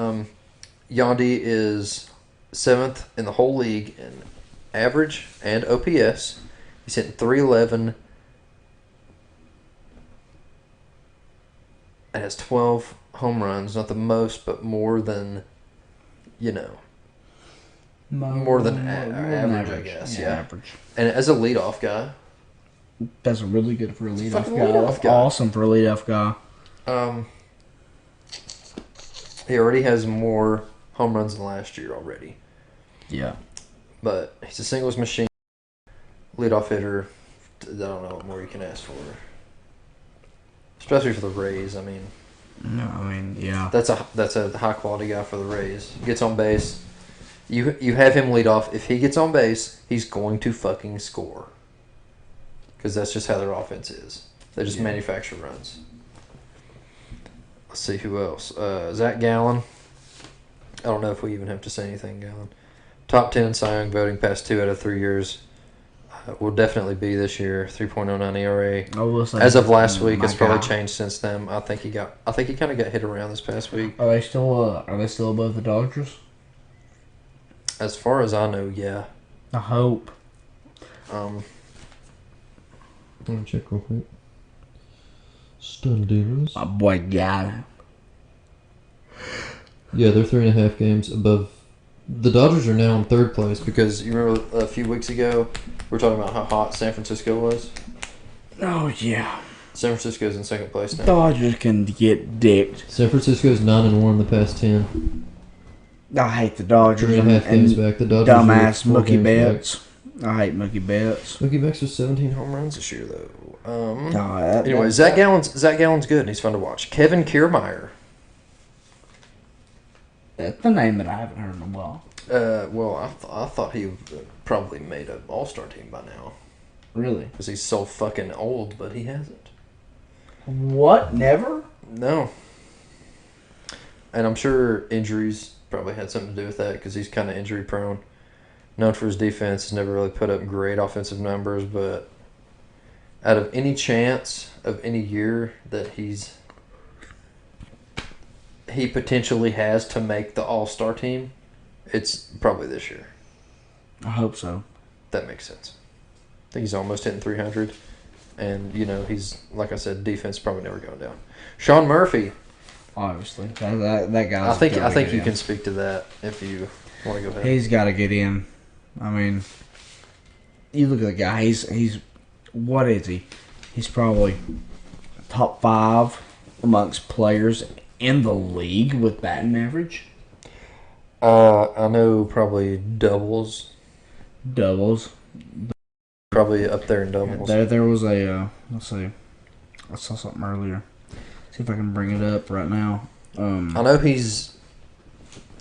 Yandy is 7th in the whole league in average and OPS. He's hitting .311 and has 12 home runs. Not the most, but more than, more than average, I guess. Yeah. Average. And as a leadoff guy, That's really good for a leadoff fucking guy. leadoff guy. Awesome for a leadoff guy. he already has more home runs than last year already. Yeah. But he's a singles machine, leadoff hitter. I don't know what more you can ask for. Especially for the Rays. I mean, Yeah. that's a high quality guy for the Rays. Gets on base. You have him lead off. If he gets on base, he's going to fucking score. Because that's just how their offense is. They just manufacture runs. Let's see who else. Zach Gallen. I don't know if we even have to say anything, Gallen. Top 10 Cy Young voting past 2 out of 3 years. Will definitely be this year. 3.09 ERA. I will say As of last week, my it's probably guy. changed since then. I think he kind of got hit around this past week. Are they still above the Dodgers? As far as I know, yeah. I hope. Um, Let me check real quick. Standings. My boy got him. Yeah, they're 3.5 games above. The Dodgers are now in third place. because you remember a few weeks ago, we were talking about how hot San Francisco was. Oh yeah. San Francisco's in second place now. Dodgers can get dicked. San Francisco's 9-1 the past 10. I hate the Dodgers 3.5 games and back. The Dodgers dumbass are 4 Mookie games back. Betts. I hate Mookie Betts. Mookie Betts was 17 home. Home runs this year though. Anyway, Zach Gallen's good and he's fun to watch. Kevin Kiermaier. that's the name that I haven't heard in a while. Well, I thought he probably made an All-Star team by now Really? because he's so fucking old, but he hasn't. What? Never? No. And I'm sure injuries probably had something to do with that because he's kind of injury prone. Known for his defense, has never really put up great offensive numbers, but out of any chance of any year that he potentially has to make the All-Star team, it's probably this year. I hope so. That makes sense. I think he's almost hitting 300. And, he's, like I said, defense probably never going down. Sean Murphy. Obviously, that guy's. I think you can speak to that if you want to go ahead. He's got to get in. I mean, you look at the guy. He's what is he? He's probably top 5 amongst players in the league with batting average. I know probably doubles. Doubles. Probably up there in doubles. There was a let's see. I saw something earlier. See if I can bring it up right now. I know he's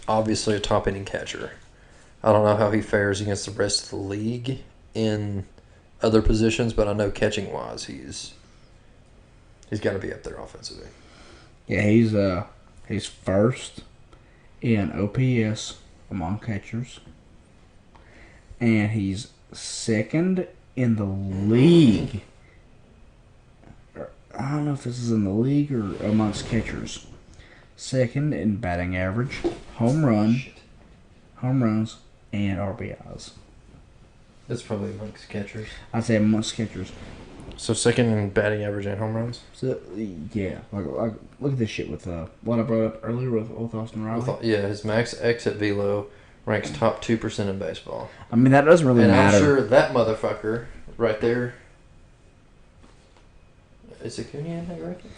obviously a top inning catcher. I don't know how he fares against the rest of the league in other positions, but I know catching wise he's got to be up there offensively. Yeah, he's first in OPS among catchers, and he's second in the league. I don't know if this is in the league or amongst catchers. Second in batting average, home runs, and RBIs. That's probably amongst catchers. I'd say amongst catchers. So second in batting average and home runs? So yeah, like look at this shit with what I brought up earlier with Austin Riley. Yeah, his max exit velo ranks top 2% in baseball. I mean, that doesn't really And matter. I'm sure that motherfucker right there. Is Acuna in that ranking?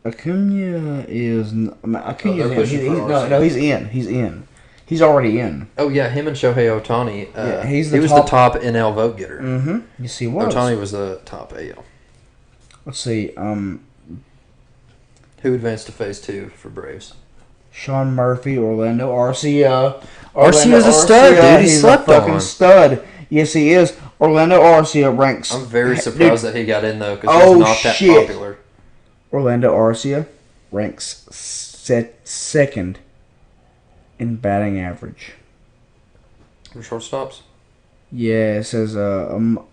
Acuna is. Acuna's they're in. pushing for No, RC. he's in. He's already in. Oh yeah, him and Shohei Ohtani. Yeah, he was the top NL vote getter. Mm-hmm. Yes, he was. Ohtani was the top AL. Let's see. Who advanced to phase 2 for Braves? Sean Murphy, Orlando Arcia. Arcia's a stud, dude. He He's slept a fucking on. stud. Yes, he is. Orlando Arcia ranks. I'm very surprised that he got in though, because Oh, he's not that shit. popular. Orlando Arcia ranks second in batting average. For shortstops? Yeah, it says among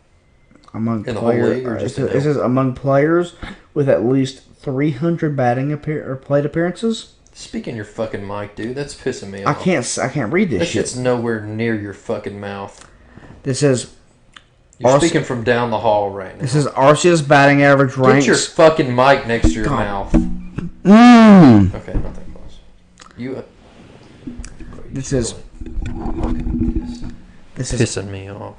In the whole league, or players. just in It says among players with at least 300 batting or plate appearances. Speak in your fucking mic, dude. That's pissing me off. I can't read this That shit. shit's nowhere near your fucking mouth. This says You're Arce- speaking from down the hall right now. this is Arcia's batting average ranks. Get your fucking mic next to your mouth. Mm. Okay, nothing close. You. This is Pissing me off.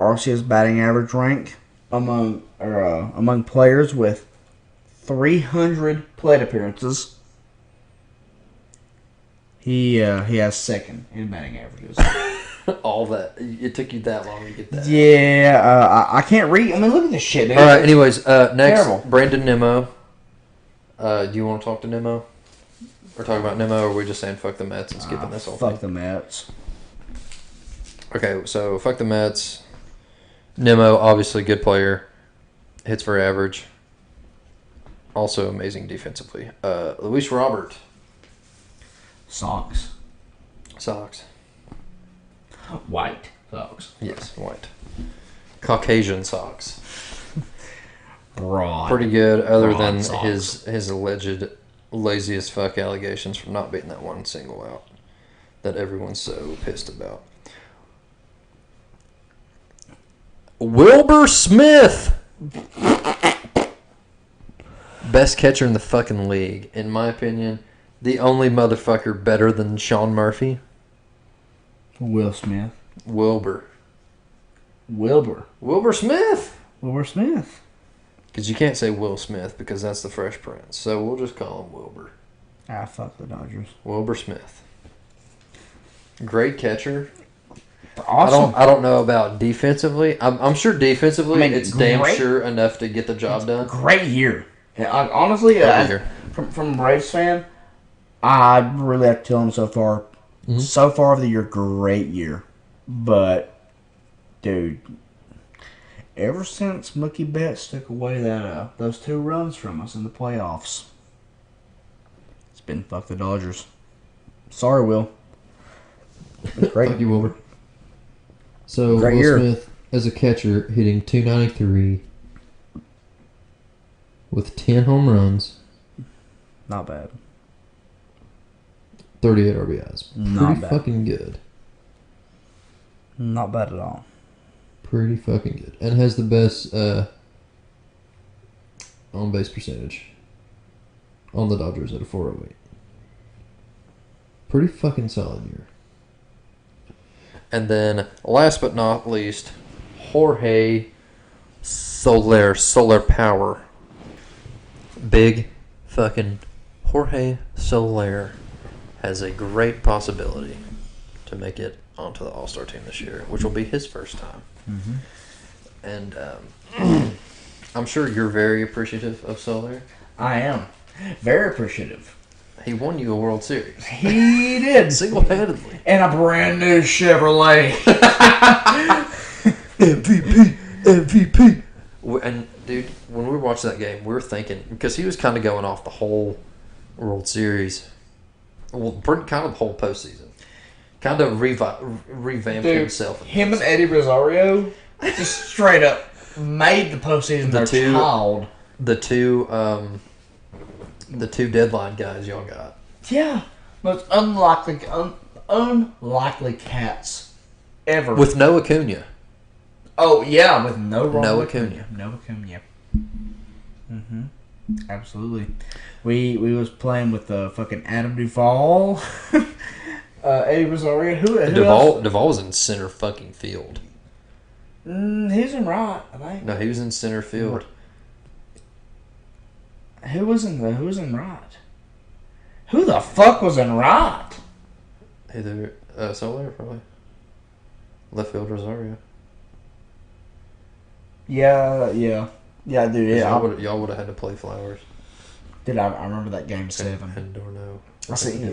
Arcia's batting average rank among players with 300 plate appearances. He has second in batting averages. All that. It took you that long to get that. Yeah, I can't read. I mean, look at this shit, dude. All right. Anyways, next, Terrible. Brandon Nimmo. Do you want to talk to Nimmo? Or talk about Nimmo, or are we just saying fuck the Mets and skipping this whole Fuck thing? the Mets. Okay, so fuck the Mets. Nimmo, obviously good player. Hits for average. Also amazing defensively. Luis Robert. Sox. Sox. White Sox. Yes, white. Caucasian Sox. Broad. Pretty good, other Broad than Sox. his alleged lazy as fuck allegations from not beating that one single out that everyone's so pissed about. Wilbur Smith! Best catcher in the fucking league, in my opinion. The only motherfucker better than Sean Murphy. Will Smith. Wilbur. Wilbur. Wilbur Smith! Wilbur Smith. Because you can't say Will Smith because that's the Fresh Prince. So we'll just call him Wilbur. Ah, fuck the Dodgers. Wilbur Smith. Great catcher. Awesome. I don't know about defensively. I'm sure defensively it's damn great. sure enough to get the job done. Great year. Yeah, honestly, Great year. from a Braves fan, I really have to tell him so far. Mhm. So far of the year, great year. But, dude, ever since Mookie Betts took away those 2 runs from us in the playoffs, it's been fuck the Dodgers. Sorry, Will. Great. Fuck you, Wilbur. So, Great Will year. Smith, as a catcher, hitting .293 with 10 home runs, Not bad. 38 RBIs. Not Pretty bad. fucking good. Not bad at all. Pretty fucking good. And has the best on-base percentage on the Dodgers at a 408. Pretty fucking solid year. And then, last but not least, Jorge Soler Power. Big fucking Jorge Soler has a great possibility to make it onto the All-Star team this year, which will be his first time. Mm-hmm. And I'm sure you're very appreciative of Soler. I am. Very appreciative. He won you a World Series. He did. Single-handedly. And a brand new Chevrolet. MVP. And, dude, when we watched that game, we were thinking, because he was kind of going off the whole World Series, well, kind of the whole postseason. Kind of revamped himself. Him and Eddie Rosario just straight up made the postseason their child. The two deadline guys y'all got. Yeah. Most unlikely cats ever. With no Acuna. Oh, yeah, with no Acuna. No Acuna. Mm-hmm. Absolutely. We was playing with fucking Adam Duvall. Eddie Rosario. Who else? Duvall was in center fucking field. He's in right, I think. No, he was in center field. Who was in right? Who the fuck was in right? Either Soler, probably. Left field Rosario. Yeah, dude. Yeah, Y'all would have had to play Flowers I remember that game 7. and Dorno. I sent you a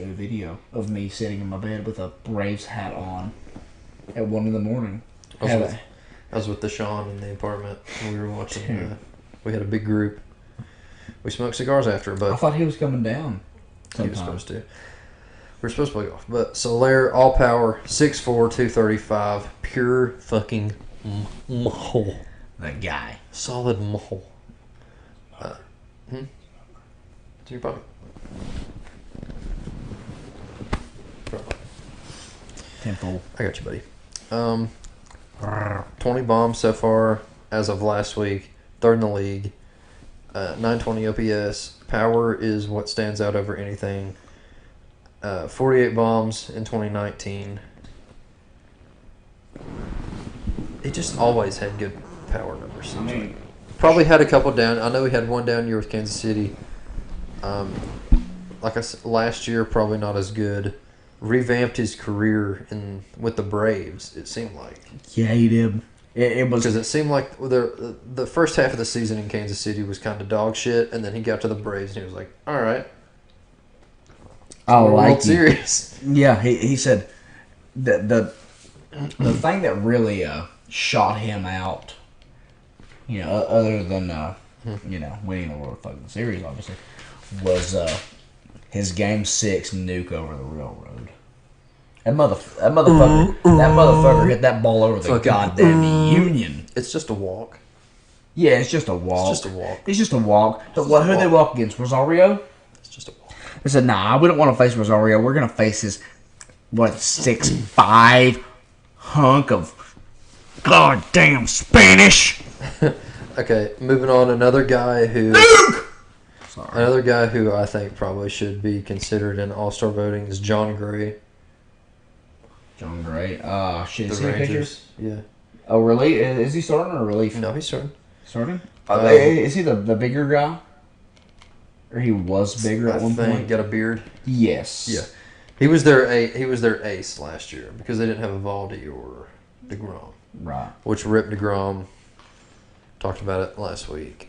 video of me sitting in my bed with a Braves hat on at 1 in the morning. I was with Deshaun in the apartment. And we were watching. We had a big group. We smoked cigars after, but I thought he was coming down. he was supposed to. We were supposed to play golf, but Soler, all power, 6'4", 235, pure fucking muscle. That guy. Solid muscle. It's in your pocket. 10-4. I got you, buddy. 20 bombs so far as of last week. Third in the league. 920 OPS. Power is what stands out over anything. 48 bombs in 2019. He just always had good power numbers. Probably had a couple down. I know he had one down year with Kansas City. Like I said, last year, probably not as good. Revamped his career with the Braves, it seemed like. Yeah, he did. It was because it seemed like the first half of the season in Kansas City was kind of dog shit, and then he got to the Braves and he was like, "All right, I like World you." Series." Yeah, he said the thing that really shot him out, other than winning the World fucking Series, obviously, was his Game 6 nuke over the railroad. That motherfucker hit that ball over the goddamn Union. It's just a walk. Yeah, it's just a walk. It's just a walk. But who they walk against? Rosario? It's just a walk. They said, nah, we don't want to face Rosario. We're going to face his, 6'5" hunk of goddamn Spanish. Okay, moving on. Another guy who I think probably should be considered in All-Star voting is John Gray. John Gray. Shit, The is he Rangers. pitchers? Yeah. Oh, relief? Is he starting or relief? No, he's starting. Starting? Is he the bigger guy? Or he was bigger at one point? Got a beard. Yes. Yeah. He was their ace last year because they didn't have Evaldi or DeGrom. Right. Which ripped DeGrom. Talked about it last week.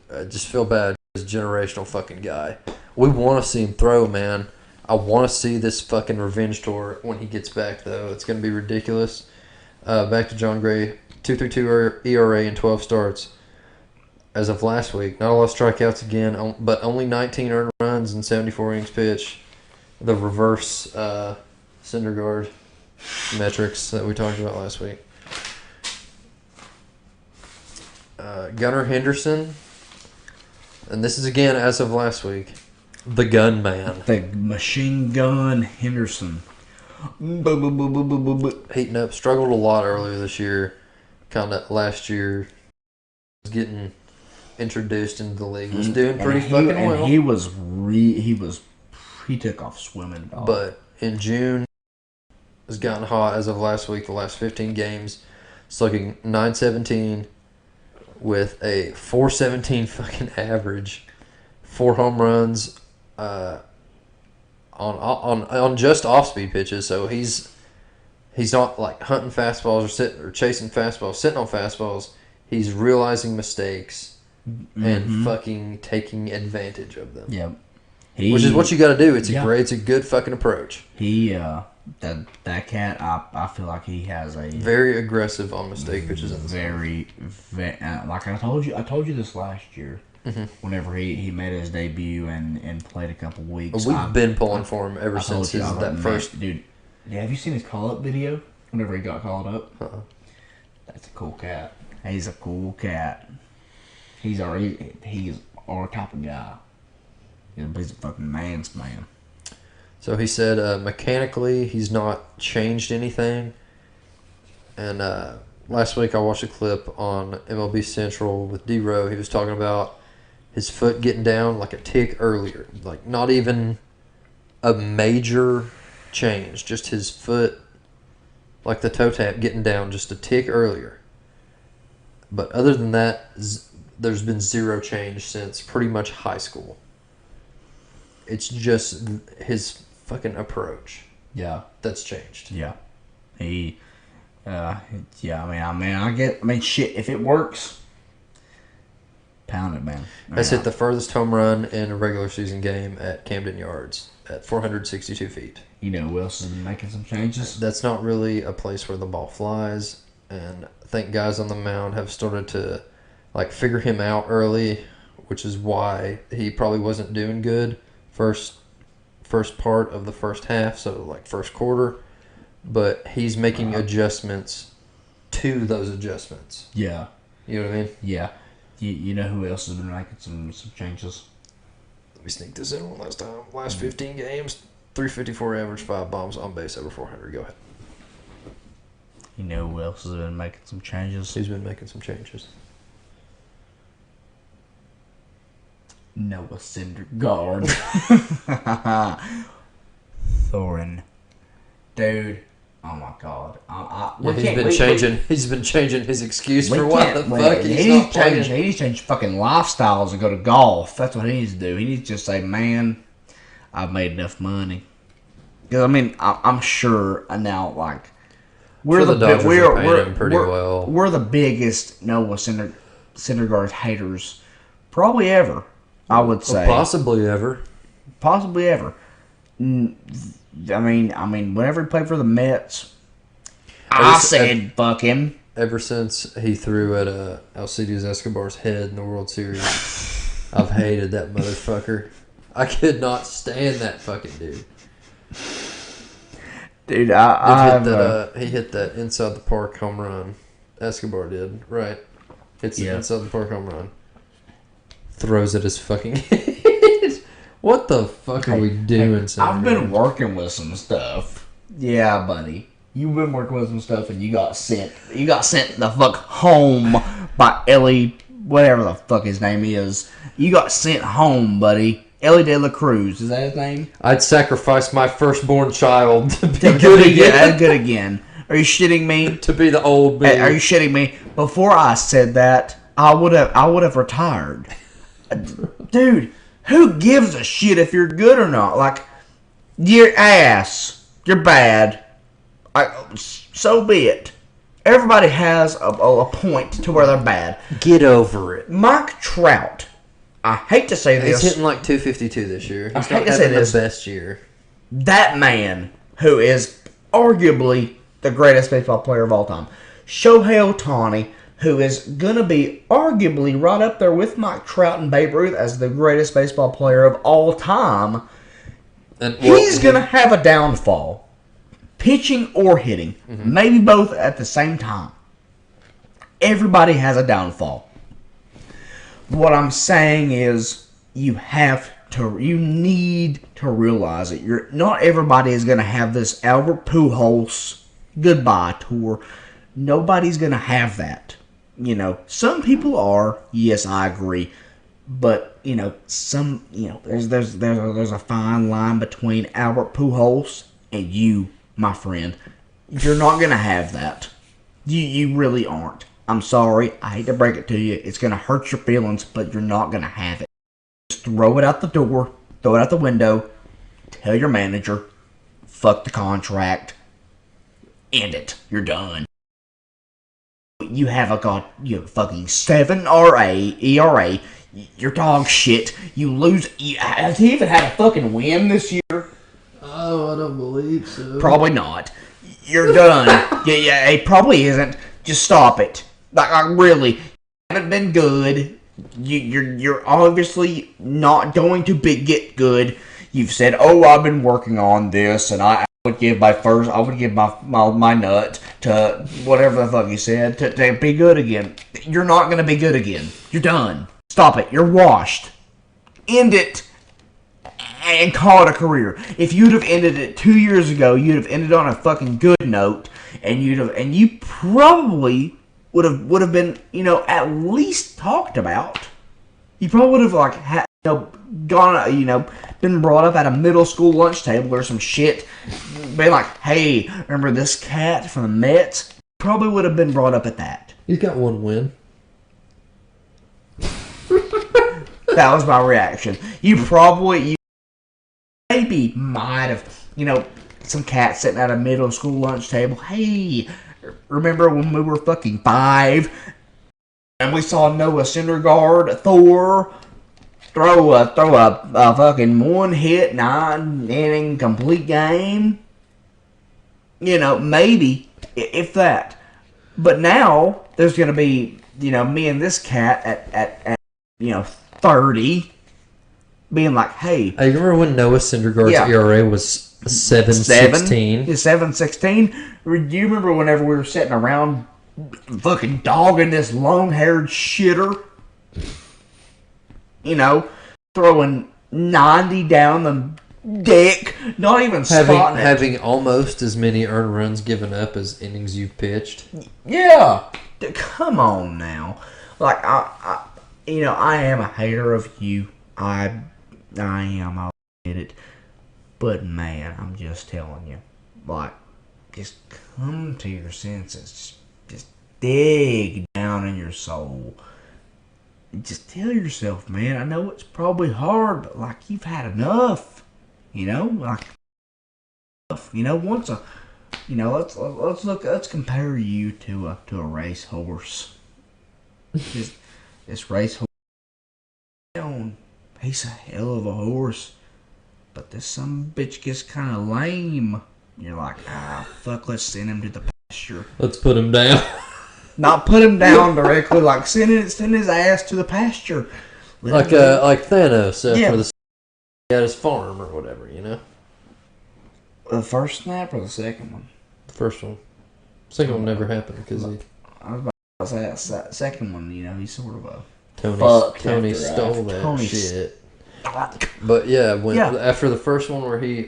I just feel bad. He's a generational fucking guy. We want to see him throw, man. I want to see this fucking revenge tour when he gets back, though. It's going to be ridiculous. Back to John Gray. 2.32 ERA in 12 starts. As of last week, not a lot of strikeouts again, but only 19 earned runs and 74 innings pitched. The reverse Syndergaard metrics that we talked about last week. Gunnar Henderson, and this is again as of last week, the gun man. The machine gun Henderson. Heating up, struggled a lot earlier this year. Kind of last year, was getting introduced into the league. Was doing pretty fucking well. And he took off swimming, dog. But in June, has gotten hot as of last week. The last 15 games, slugging .917 with a .417 fucking average, 4 home runs, on just off speed pitches. So he's not like hunting fastballs or chasing fastballs, sitting on fastballs. He's realizing mistakes and fucking taking advantage of them. Yep. Which is what you got to do. It's a good fucking approach. That cat, I feel like he has a very aggressive on mistake pitches in the very like I told you this last year. Mm-hmm. Whenever he made his debut and played a couple weeks, we've been pulling for him ever since that first. Dude, have you seen his call up video? Whenever he got called up, that's a cool cat. He's a cool cat. He's our type of guy. He's a fucking man's man. So he said mechanically he's not changed anything. And last week I watched a clip on MLB Central with D-Row. He was talking about his foot getting down like a tick earlier. Like not even a major change. Just his foot, like the toe tap, getting down just a tick earlier. But other than that, there's been zero change since pretty much high school. It's just his fucking approach Yeah. that's changed. Yeah. He, yeah, I mean, shit, if it works, pound it, man. Has hit the furthest home run in a regular season game at Camden Yards at 462 feet. You know who else has been making some changes? That's not really a place where the ball flies, and I think guys on the mound have started to like figure him out early, which is why he probably wasn't doing good first part of the first half, so like first quarter, but he's making adjustments to those adjustments. Yeah. You know what I mean? Yeah. You know who else has been making some changes? Let me sneak this in one last time. Last 15 games, 354 average, 5 bombs on base, over 400. Go ahead. You know who else has been making some changes? He's been making some changes. Noah Syndergaard. Thorin. Dude. Oh my god. He's been changing his excuse for what the fuck he's not playing. He needs to change fucking lifestyles and go to golf. That's what he needs to do. He needs to just say, man, I've made enough money. Because I mean, I'm sure now, like, we're the biggest Noah Syndergaard haters probably ever. I would say Possibly ever. I mean, whenever he played for the Mets, I said fuck him. Ever since he threw at Alcides Escobar's head in the World Series, I've hated that motherfucker. I could not stand that fucking dude. Dude, he hit that inside the park home run. Escobar did, right? Hits the inside the park home run. Throws at his fucking head. What the fuck are we doing? I've been working with some stuff. Yeah, buddy. You've been working with some stuff, and you got sent the fuck home by Ellie, whatever the fuck his name is. You got sent home, buddy. Ellie De La Cruz, is that his name? I'd sacrifice my firstborn child to be good again. Good again. Are you shitting me? To be the old man. Are you shitting me? Before I said that, I would have retired. Dude, who gives a shit if you're good or not? Like, you're ass. You're bad. So be it. Everybody has a point to where they're bad. Get over it. Mike Trout. I hate to say this. He's hitting like 252 this year. He's I hate to say this. The best year. That man, who is arguably the greatest baseball player of all time, Shohei Ohtani, who is going to be arguably right up there with Mike Trout and Babe Ruth as the greatest baseball player of all time, he's going to have a downfall. Pitching or hitting. Mm-hmm. Maybe both at the same time. Everybody has a downfall. What I'm saying is you need to realize it. Not everybody is going to have this Albert Pujols goodbye tour. Nobody's going to have that. You know, some people are. Yes, I agree. But, you know, there's a fine line between Albert Pujols and you, my friend. You're not going to have that. You really aren't. I'm sorry. I hate to break it to you. It's going to hurt your feelings, but you're not going to have it. Just throw it out the door. Throw it out the window. Tell your manager. Fuck the contract. End it. You're done. You have you fucking 7 ERA. You're dog shit. You lose. Has he even had a fucking win this year? Oh, I don't believe so. Probably not. You're done. yeah, it probably isn't. Just stop it. Like, really, you haven't been good. You're obviously not going to get good. You've said, "Oh, I've been working on this," and I would give my nut to whatever the fuck you said to be good again. You're not going to be good again. You're done. Stop it. You're washed. End it. And call it a career. If you'd have ended it 2 years ago, you'd have ended on a fucking good note, and you probably would have been, at least talked about. You probably would have gone, been brought up at a middle school lunch table or some shit, been like, hey, remember this cat from the Mets? Probably would have been brought up at that. He's got one win. That was my reaction. You probably maybe might have, some cat sitting at a middle school lunch table. Hey, remember when we were fucking 5 and we saw Noah Syndergaard, Thor, throw a fucking 1-hit, 9-inning complete game? Maybe, if that. But now there's going to be, me and this cat at 30 being like, hey. I remember when Noah Syndergaard's ERA was 7.16. 7.16. Do you remember whenever we were sitting around fucking dogging this long-haired shitter? Throwing 90 down the dick, not even spotting having almost as many earned runs given up as innings you've pitched. Yeah, come on now. Like I am a hater of you. I am. I'll admit it. But man, I'm just telling you, like, just come to your senses. Just dig down in your soul. Just tell yourself, man. I know it's probably hard, but like you've had enough. Once a, let's compare you to a racehorse. This racehorse, he's a hell of a horse, but this some bitch gets kind of lame. You're like, fuck, let's send him to the pasture. Let's put him down. Not put him down directly, like send his ass to the pasture. Like Thanos after the at his farm or whatever, The first snap or the second one? The first one. Second one never happened because I was about to say that second one. He's sort of a Tony stole that shit. But yeah, after the first one where he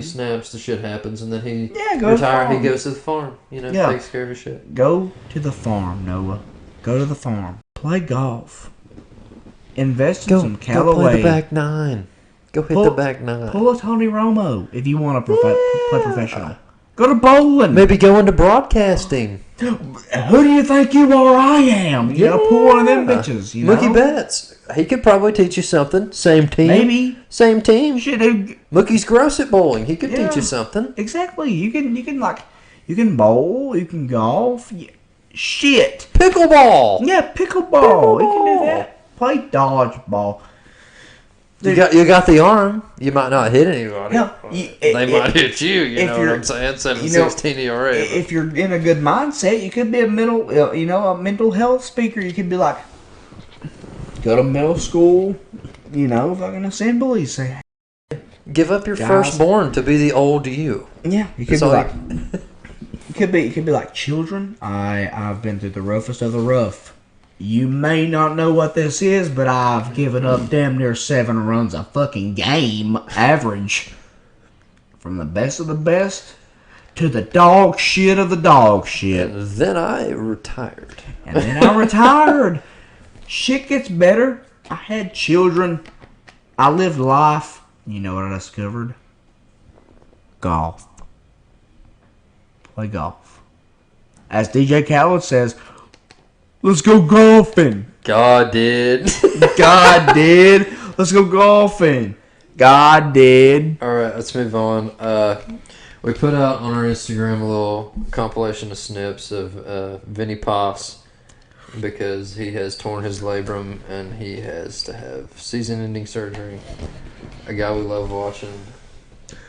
snaps, the shit happens, and then he retires. He goes to the farm. Takes care of his shit. Go to the farm, Noah. Go to the farm. Play golf. Invest in some Callaway. Go play the back nine. Go hit the back nine. Pull a Tony Romo if you want to play professional. Go to bowling. Maybe go into broadcasting. Who do you think you are? I am. Pull one of them bitches. Mookie Betts. He could probably teach you something. Same team. Maybe. Same team. Shit, Mookie's gross at bowling. He could teach you something. Exactly. You can bowl. You can golf. Shit. Pickleball. Yeah, pickleball. You can do that. Play dodgeball. You got the arm. You might not hit anybody. No, they might hit you. You know what I'm saying? 7.16 ERA. If you're in a good mindset, you could be a mental health speaker. You could be like, go to middle school, fucking assembly. Say, give up your firstborn to be the old you. Yeah, you could be like, you could be like, children. I've been through the roughest of the rough. You may not know what this is, but I've given up damn near 7 runs a fucking game, average. From the best of the best to the dog shit of the dog shit. And then I retired. Shit gets better. I had children. I lived life. You know what I discovered? Golf. Play golf. As DJ Khaled says, let's go golfing. God did. God did. Let's go golfing. God did. All right, let's move on. We put out on our Instagram a little compilation of snips of Vinny Paz because he has torn his labrum and he has to have season-ending surgery. A guy we love watching.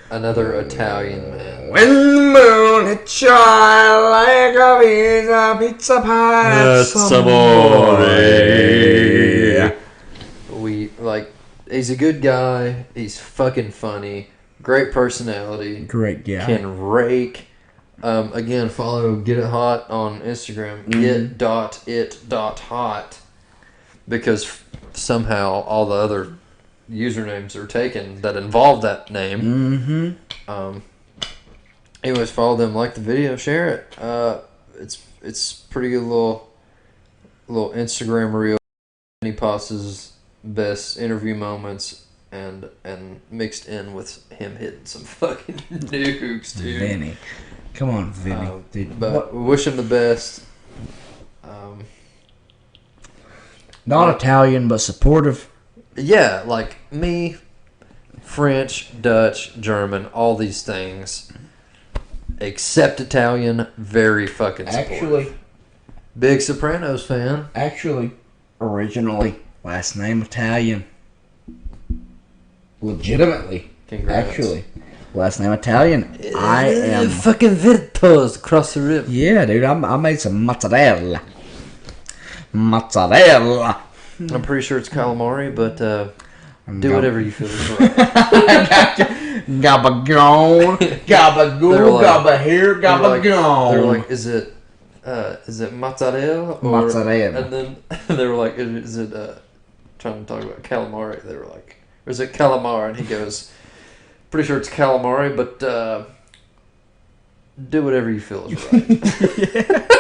Another Italian man. When the moon hits your eye like a pizza pie. That's amore. He's a good guy. He's fucking funny. Great personality. Great guy. Can rake. Again, follow Get It Hot on Instagram. Get.it.hot. Because somehow all the other usernames are taken that involve that name. Anyways, follow them, like the video, share it. It's pretty good little Instagram reel. Vinny Paz's best interview moments and mixed in with him hitting some fucking nukes, dude. Vinny, come on, Vinny. Dude, but we wish him the best. Not Italian, but supportive. Yeah, like me, French, Dutch, German, all these things. Except Italian, very fucking supportive. Actually, Big Sopranos fan. originally, last name Italian. Legitimately. Congrats. Actually, last name Italian. I am. Fucking Virtuos across the river. Yeah, dude, I made some mozzarella. Mozzarella. I'm pretty sure it's calamari, but do Gab- whatever you feel is right. Gabba gone, gabba They're go, like- gabba here, gabba gone. They were like, is it mozzarella? Or, Mozzarella. And then they were like, is it trying to talk about calamari? They were like, or is it calamari? And he goes, pretty sure it's calamari, but do whatever you feel is right.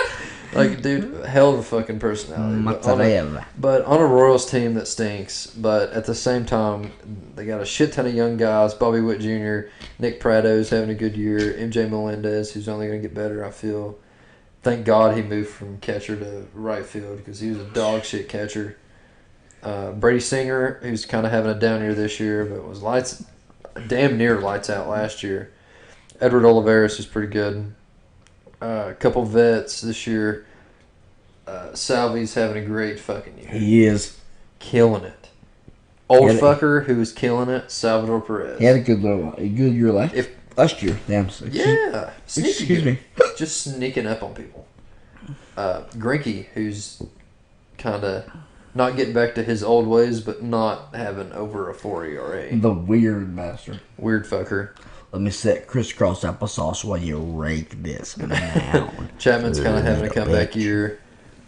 Like, dude, hell of a fucking personality. Mozzarella. But on a Royals team that stinks, but at the same time, they got a shit ton of young guys. Bobby Witt Jr., Nick Prado's having a good year. MJ Melendez, who's only going to get better, I feel. Thank God he moved from catcher to right field because he was a dog shit catcher. Brady Singer, who's kind of having a down year this year, but was damn near lights out last year. Edward Olivares is pretty good. A couple vets this year. Salvi's having a great fucking year. He is. Killing it. Old Yeah, fucker who was killing it, Salvador Perez. He had a good year last year. Damn. Yeah. Sneaky Excuse good. me. Just sneaking up on people. Grinky, who's kind of not getting back to his old ways, but not having over a 4 ERA. The weird bastard. Weird fucker. Let me set crisscross applesauce while you rake this mound. Chapman's kind of having a Little comeback bitch. year.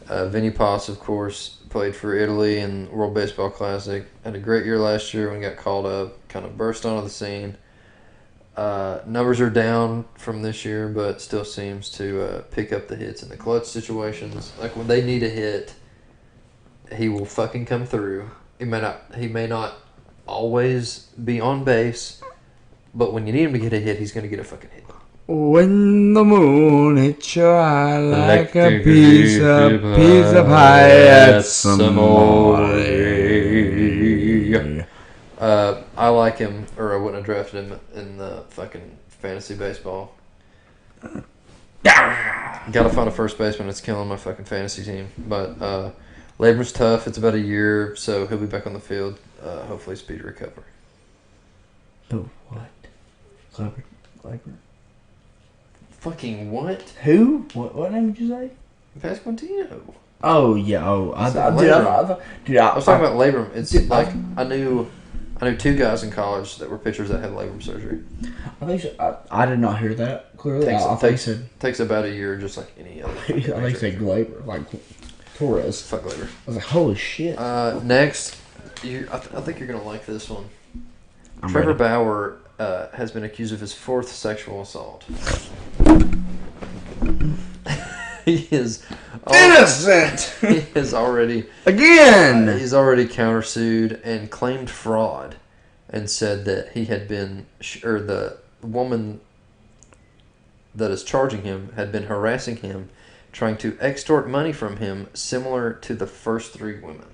Vinny Paz, of course, played for Italy in World Baseball Classic. Had a great year last year when he got called up. Kind of burst onto the scene. Numbers are down from this year, but still seems to pick up the hits in the clutch situations. Like when they need a hit, he will fucking come through. He may not always be on base, but when you need him to get a hit, he's going to get a fucking hit. When the moon hits your eye like a piece of pie at some I like him, or I wouldn't have drafted him in the fucking fantasy baseball. Gotta find a first baseman that's killing my fucking fantasy team. But Labor's tough. It's about a year, so he'll be back on the field. Hopefully, speedy recovery. Oh, what? Clever. Fucking what? Who? What name did you say? Pasquantino. Oh yeah. Oh, I was I was talking about labrum. It's like I knew two guys in college that were pitchers that had labrum surgery. I think so. I did not hear that clearly. I think he said. Takes about a year, just like any other. I think he said Glaber, like Torres. Fuck labor. I was like, holy shit. Next, I think you're gonna like this one. I'm Trevor ready. Bauer has been accused of his 4th sexual assault. He is Innocent He is already again. he's already countersued and claimed fraud, and said that he had been, or the woman that is charging him had been harassing him, trying to extort money from him, similar to the first 3 women.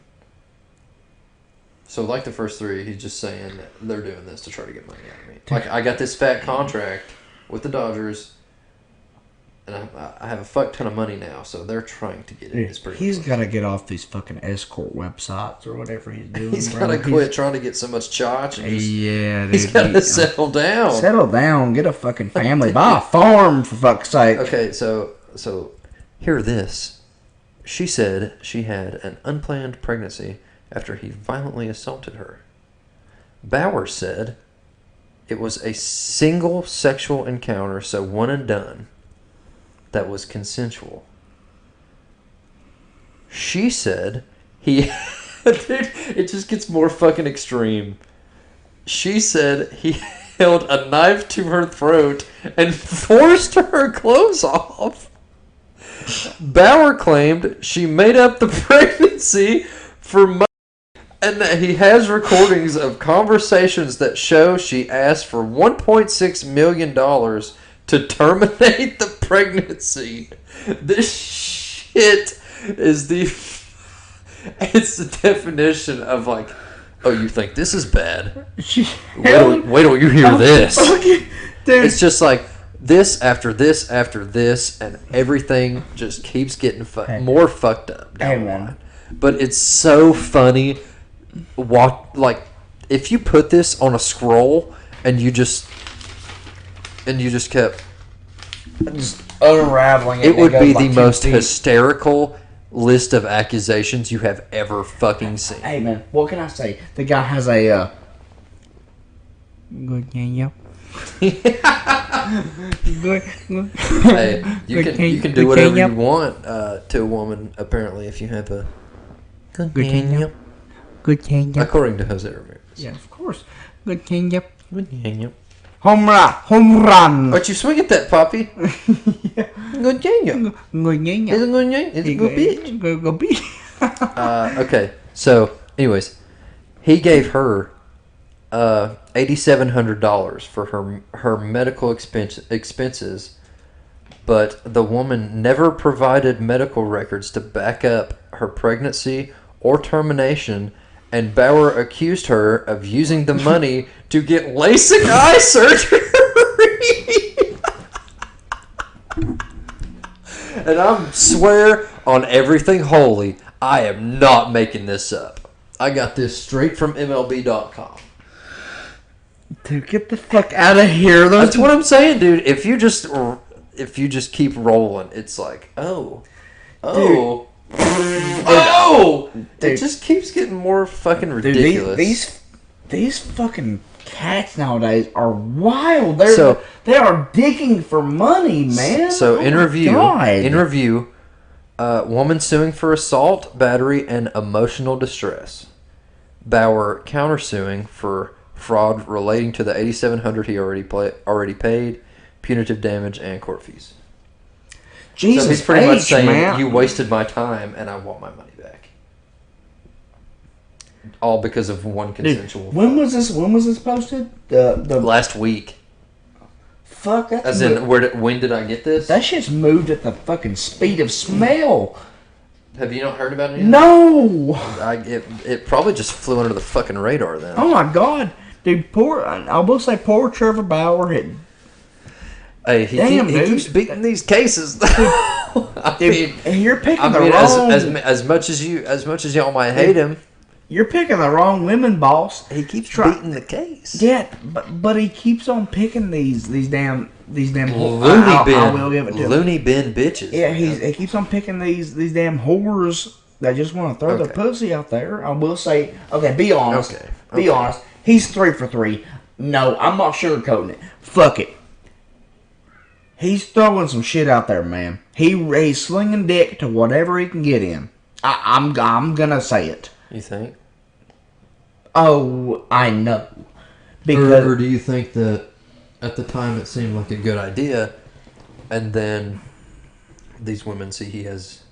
So, like the first 3, he's just saying that they're doing this to try to get money out of me. Like, I got this fat contract with the Dodgers, and I have a fuck ton of money now, so they're trying to get it. It's pretty He's much got to get off these fucking escort websites or whatever he's doing. He's bro. got to quit trying to get so much chotch. And just, Yeah, dude. he's got to settle down. Settle down. Get a fucking family. Buy a farm, for fuck's sake. Okay, so hear this. She said she had an unplanned pregnancy after he violently assaulted her. Bauer said it was a single sexual encounter, so one and done, that was consensual. She said he... Dude, it just gets more fucking extreme. She said he held a knife to her throat and forced her clothes off. Bauer claimed she made up the pregnancy for money, and that he has recordings of conversations that show she asked for $1.6 million to terminate the pregnancy. This shit is it's the definition of like Oh, you think this is bad? Hell, Wait till you hear this. Dude. It's just like this after this after this, and everything just keeps getting more fucked up down the line. But it's so funny. Like, if you put this on a scroll and you just kept just unraveling it, it would be the like most 2 feet. hysterical list of accusations you have ever fucking seen. Hey man, what can I say? The guy has a good game. Hey, you can do whatever you want to a woman. Apparently, if you have a good game. Good game. According to Jose Ramirez. Yeah, of course. Good game. Good game. Home run. But you swing at that, Poppy. Yeah. Good game. Good game. It's a good game. It's a good bitch. Good bitch. Okay, so, anyways, he gave her $8,700 for her medical expenses, but the woman never provided medical records to back up her pregnancy or termination, and Bauer accused her of using the money to get LASIK eye surgery. And I swear on everything holy, I am not making this up. I got this straight from MLB.com. Dude, get the fuck out of here. That's what I'm saying, dude. If you just keep rolling, it's like, oh. Dude, it just keeps getting more fucking ridiculous. Dude, these fucking cats nowadays are wild. They are digging for money, man. So interview, woman suing for assault, battery, and emotional distress. Bauer countersuing for fraud relating to the $8,700 he already paid, punitive damage, and court fees. Jesus, so he's pretty much saying, man. You wasted my time and I want my money back. All because of one consensual. Dude, when was this posted? The last week. Fuck that. As in, when did I get this? That shit's moved at the fucking speed of smell. Have you not heard about it yet? No. It probably just flew under the fucking radar then. Oh my god, dude! I will say, poor Trevor Bauer had. Hey, he keeps beating these cases. You're picking the wrong. As much as y'all might hate him, you're picking the wrong women, boss. He keeps beating the case. Yeah, but he keeps on picking these damn loony bin. I will give it to him. Loony bin bitches. Yeah, he keeps on picking these damn whores that just want to throw their pussy out there. I will say, okay, be honest. Be honest. He's 3 for 3. No, I'm not sugarcoating it. Fuck it. He's throwing some shit out there, man. He's slinging dick to whatever he can get in. I'm gonna say it. You think? Oh, I know. Because or do you think that at the time it seemed like a good idea, and then these women see he has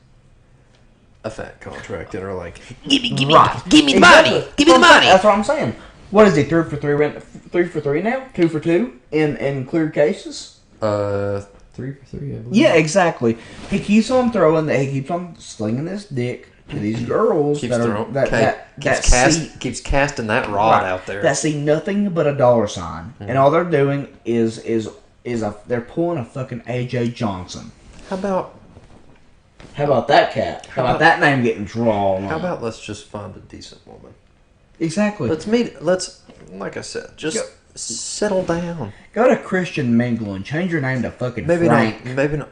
a fat contract and are like, give me exactly. money, give me the money. That's what I'm saying. What is he? 3 for 3? 3 for 3 now? 2 for 2 in cleared cases? 3 for 3, I believe. Yeah, exactly. He keeps on throwing that. He keeps on slinging this dick to these girls keeps casting that rod out there that see nothing but a dollar sign, and all they're doing is they're pulling a fucking AJ Johnson. How about that cat? How about that name getting drawn? How about let's just find a decent woman? Exactly. Let's like I said, just settle down. Go to Christian Mingle and change your name to fucking maybe Frank. Maybe not.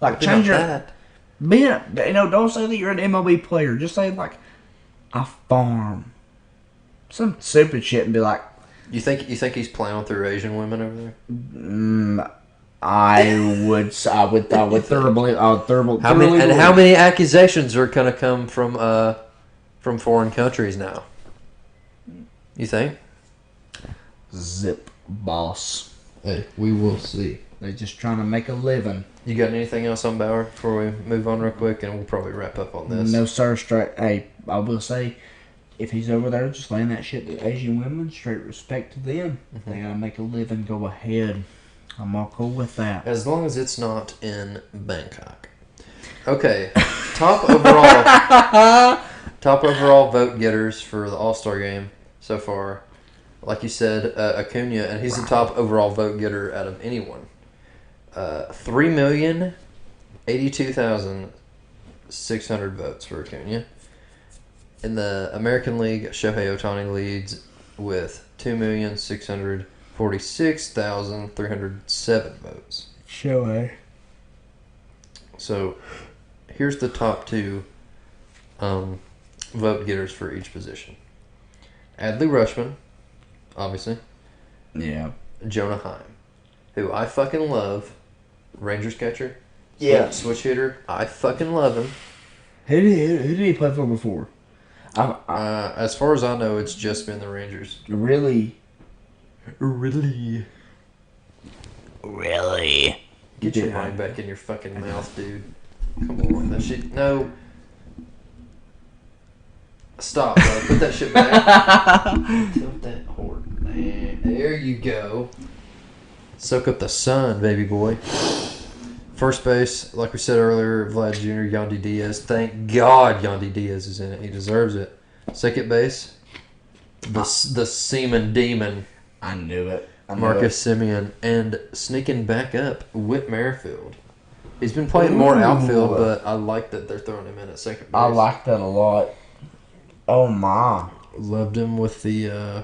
Like maybe change not your. that. Don't say that you're an MLB player. Just say like, I farm. Some stupid shit and be like. You think he's plowing through Asian women over there? I would thoroughly. How many accusations are gonna come from foreign countries now? You think? Zip, boss. Hey, we will see. They're just trying to make a living. You got anything else on Bauer before we move on real quick, and we'll probably wrap up on this? No, sir. Straight. Hey, I will say, if he's over there just laying that shit to Asian women, straight respect to them. They gotta make a living. Go ahead. I'm all cool with that. As long as it's not in Bangkok. Okay. Top overall. Top overall vote getters for the All-Star game so far. Like you said, Acuna, and he's the top overall vote getter out of anyone. 3,082,600 votes for Acuna. In the American League, Shohei Ohtani leads with 2,646,307 votes. Shohei. So, here's the top two vote getters for each position. Adley Rutschman, obviously. Yeah. Jonah Heim, who I fucking love. Rangers catcher. Yeah. Switch hitter. I fucking love him. Who did he play for before? As far as I know, it's just been the Rangers. Really? Really? Get your Yeah. mind back in your fucking mouth, dude. Come on. That shit. No. Stop, bro. Put that shit back. Tilt that horn. There you go. Soak up the sun, baby boy. First base, like we said earlier, Vlad Jr., Yandy Diaz. Thank God Yandy Diaz is in it. He deserves it. Second base, the Seaman Demon, I knew it. Marcus Semien. And sneaking back up, Whit Merrifield. He's been playing more outfield, but I like that they're throwing him in at second base. I like that a lot. Oh, my. Loved him with the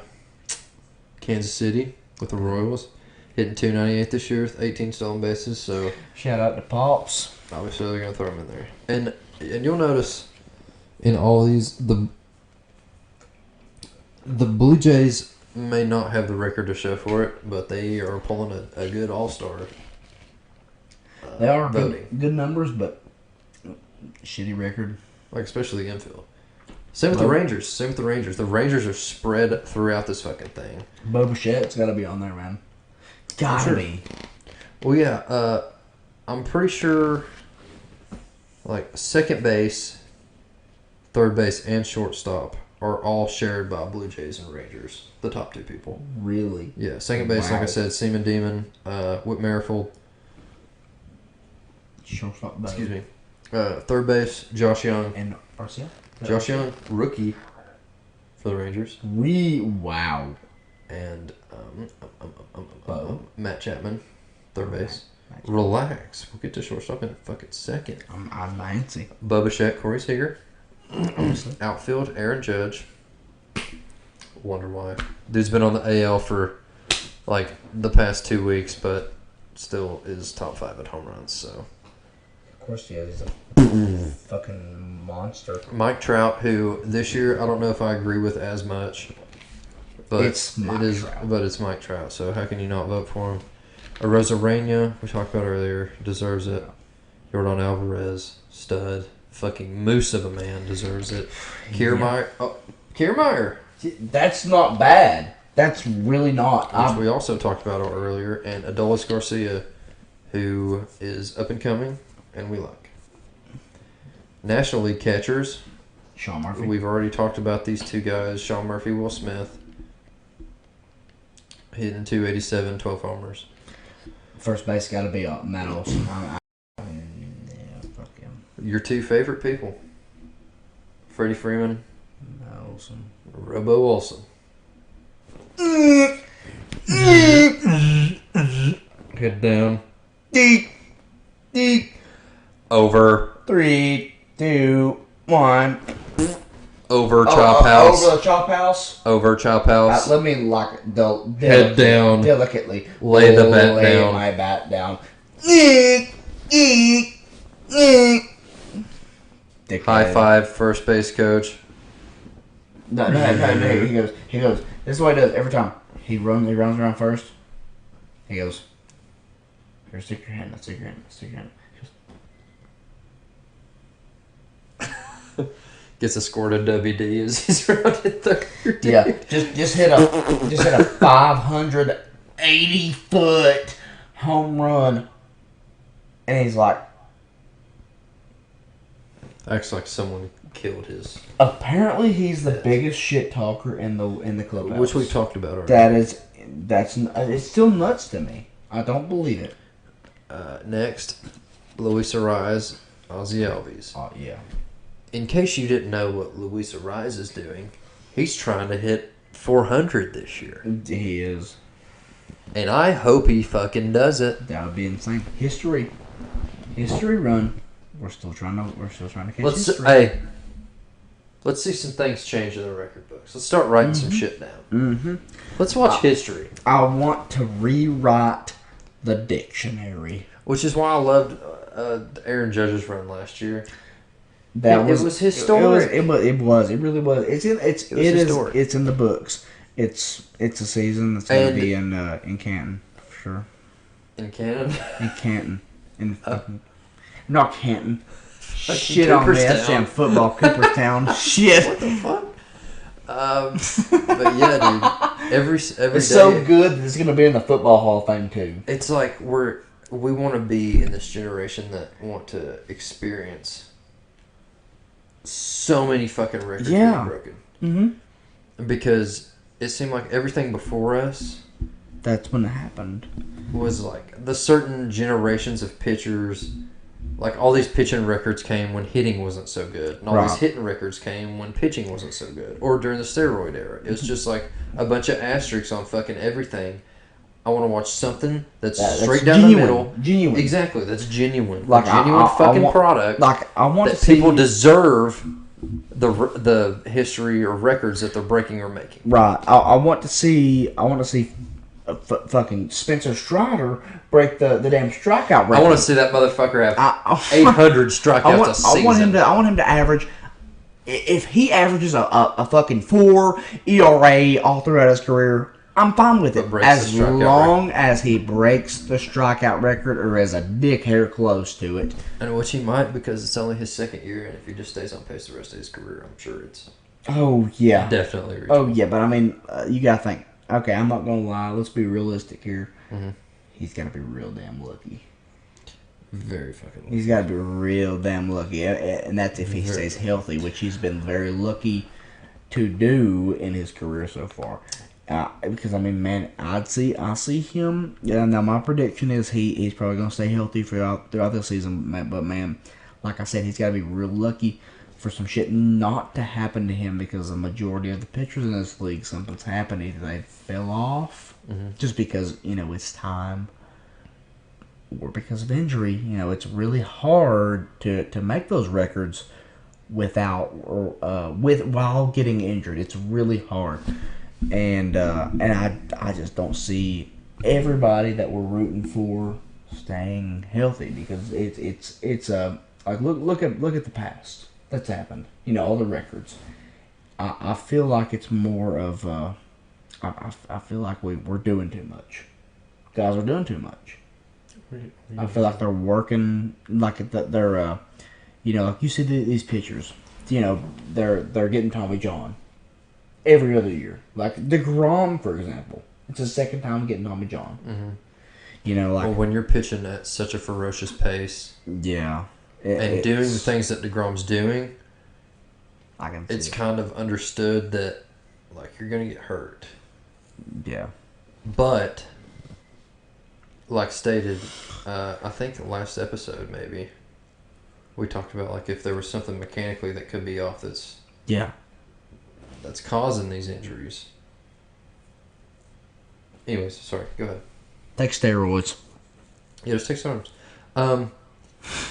Kansas City, with the Royals. Hitting .298 this year with 18 stolen bases, so Shout out to Pops. obviously they're going to throw him in there. And you'll notice in all these, the Blue Jays may not have the record to show for it, but they are pulling a good all-star They are voting. good numbers, but shitty record. Like, especially the infield. Same with the Rangers. The Rangers are spread throughout this fucking thing. Bo Bichette's got to be on there, man. Gotta Sure. be. Well, yeah, I'm pretty sure, like, second base, third base, and shortstop are all shared by Blue Jays and Rangers, the top two people. Really? Yeah, second base, like I Wow. said, Seaman Demon, Whit Merrifield, Shortstop. excuse me. Third base, Josh Young. And Arcia? Josh Young, rookie for the Rangers. Wow. And Bo. Matt Chapman, third base. Relax. We'll get to shortstop in a fucking second. I'm antsy. Bubba Shet, Corey Seager. Honestly. Outfield, Aaron Judge. Wonder why. Dude's been on the AL for like the past 2 weeks, but still is top 5 at home runs. So Of course he is. He's a fucking monster. Mike Trout, who this year I don't know if I agree with as much, but It's Mike Trout. But it's Mike Trout. So how can you not vote for him? Arozarena, we talked about earlier, deserves it. Yordan Alvarez, stud, fucking moose of a man, deserves it. Kiermaier, Kiermaier. That's not bad. That's really not. Which we also talked about earlier, and Adolis Garcia, who is up and coming, and we like. National League catchers, Sean Murphy. we've already talked about these two guys, Sean Murphy, Will Smith, hitting 287, 12 homers. First base got to be Matt Olson. Yeah, fuck him. Your two favorite people, Freddie Freeman, Matt Olson. Robo Wilson. Head down. Deep. Over 3, 2, 1. Over Chop House. Over the chop house. Over Chop House. Let me lock it. Head down. Delicately. Lay the bat Lay down. my bat down. High five, first base coach. No. He goes. This is what he does every time. He runs around first. He goes. Here, stick your hand. Stick your hand. Stick your hand. Gets escorted WD as he's rounded third. Yeah, just hit a 580-foot home run, and he's like, Acts like someone killed his. apparently he's the biggest shit talker in the clubhouse. Which we've talked about already. It's still nuts to me. I don't believe it. Next, Luis Ariz, Ozzy Albies. Oh yeah. in case you didn't know what Luis Ariz is doing, he's trying to hit 400 this year. He is. And I hope he fucking does it. That would be insane. History run. We're still trying to catch history. Let's see some things change in the record books. Let's start writing some shit down. Mm-hmm. Let's watch history. I want to rewrite the dictionary. Which is why I loved Aaron Judge's run last year. It was historic. It really was. It's historic. It's in the books. It's a season that's going to be in Canton for sure. In Canton? In Canton. Not Canton. Like Shit on me. That's damn football. Cooperstown. Shit. What the fuck? But yeah, dude. Every it's day, so good that it's going to be in the Football Hall of Fame too. It's like we want to be in this generation that want to experience so many fucking records being broken. Mm-hmm. Because it seemed like everything before us. That's when it happened. Was like the certain generations of pitchers. Like, all these pitching records came when hitting wasn't so good. And all these hitting records came when pitching wasn't so good. Or during the steroid era. It was just like a bunch of asterisks on fucking everything. I want to watch something that's straight down genuine. the middle. Genuine. Exactly. That's genuine. Like, a genuine fucking product. Like, I want that to see... people deserve the history or records that they're breaking or making. Right. I want to see... fucking Spencer Strider break the damn strikeout record. I want to see that motherfucker have 800 strikeouts a season. I want him to average. If he averages a fucking 4 ERA all throughout his career, I'm fine with it. As long as he breaks the strikeout record or is a dick hair close to it. And which he might, because it's only his second year, and if he just stays on pace the rest of his career, I'm sure it's definitely reachable. Oh yeah, but I mean, you gotta think. Okay, I'm not gonna lie. Let's be realistic here. Mm-hmm. He's gotta be real damn lucky. Very fucking lucky. He's gotta be real damn lucky, and that's if he stays healthy, which he's been very lucky to do in his career so far. Because I mean, man, I see him. Yeah, now my prediction is he's probably gonna stay healthy throughout the season. But man, like I said, he's gotta be real lucky for some shit not to happen to him, because the majority of the pitchers in this league, something's happened. Either they fell off just because it's time, or because of injury. It's really hard to make those records while getting injured. It's really hard, and I just don't see everybody that we're rooting for staying healthy, because it's like look at the past that's happened. All the records. I feel like it's more of I feel like we're doing too much. Guys are doing too much. I feel like they're working like they're like you see these pitchers. They're getting Tommy John every other year. Like DeGrom, for example. It's his second time getting Tommy John. Mm-hmm. Well, when you're pitching at such a ferocious pace, and doing the things that DeGrom's doing, it's kind of understood that, like, you're going to get hurt. Yeah. But, like stated, I think the last episode, maybe, we talked about, like, if there was something mechanically that could be off that's causing these injuries. Anyways, sorry, go ahead. Take steroids. Yeah, just take steroids.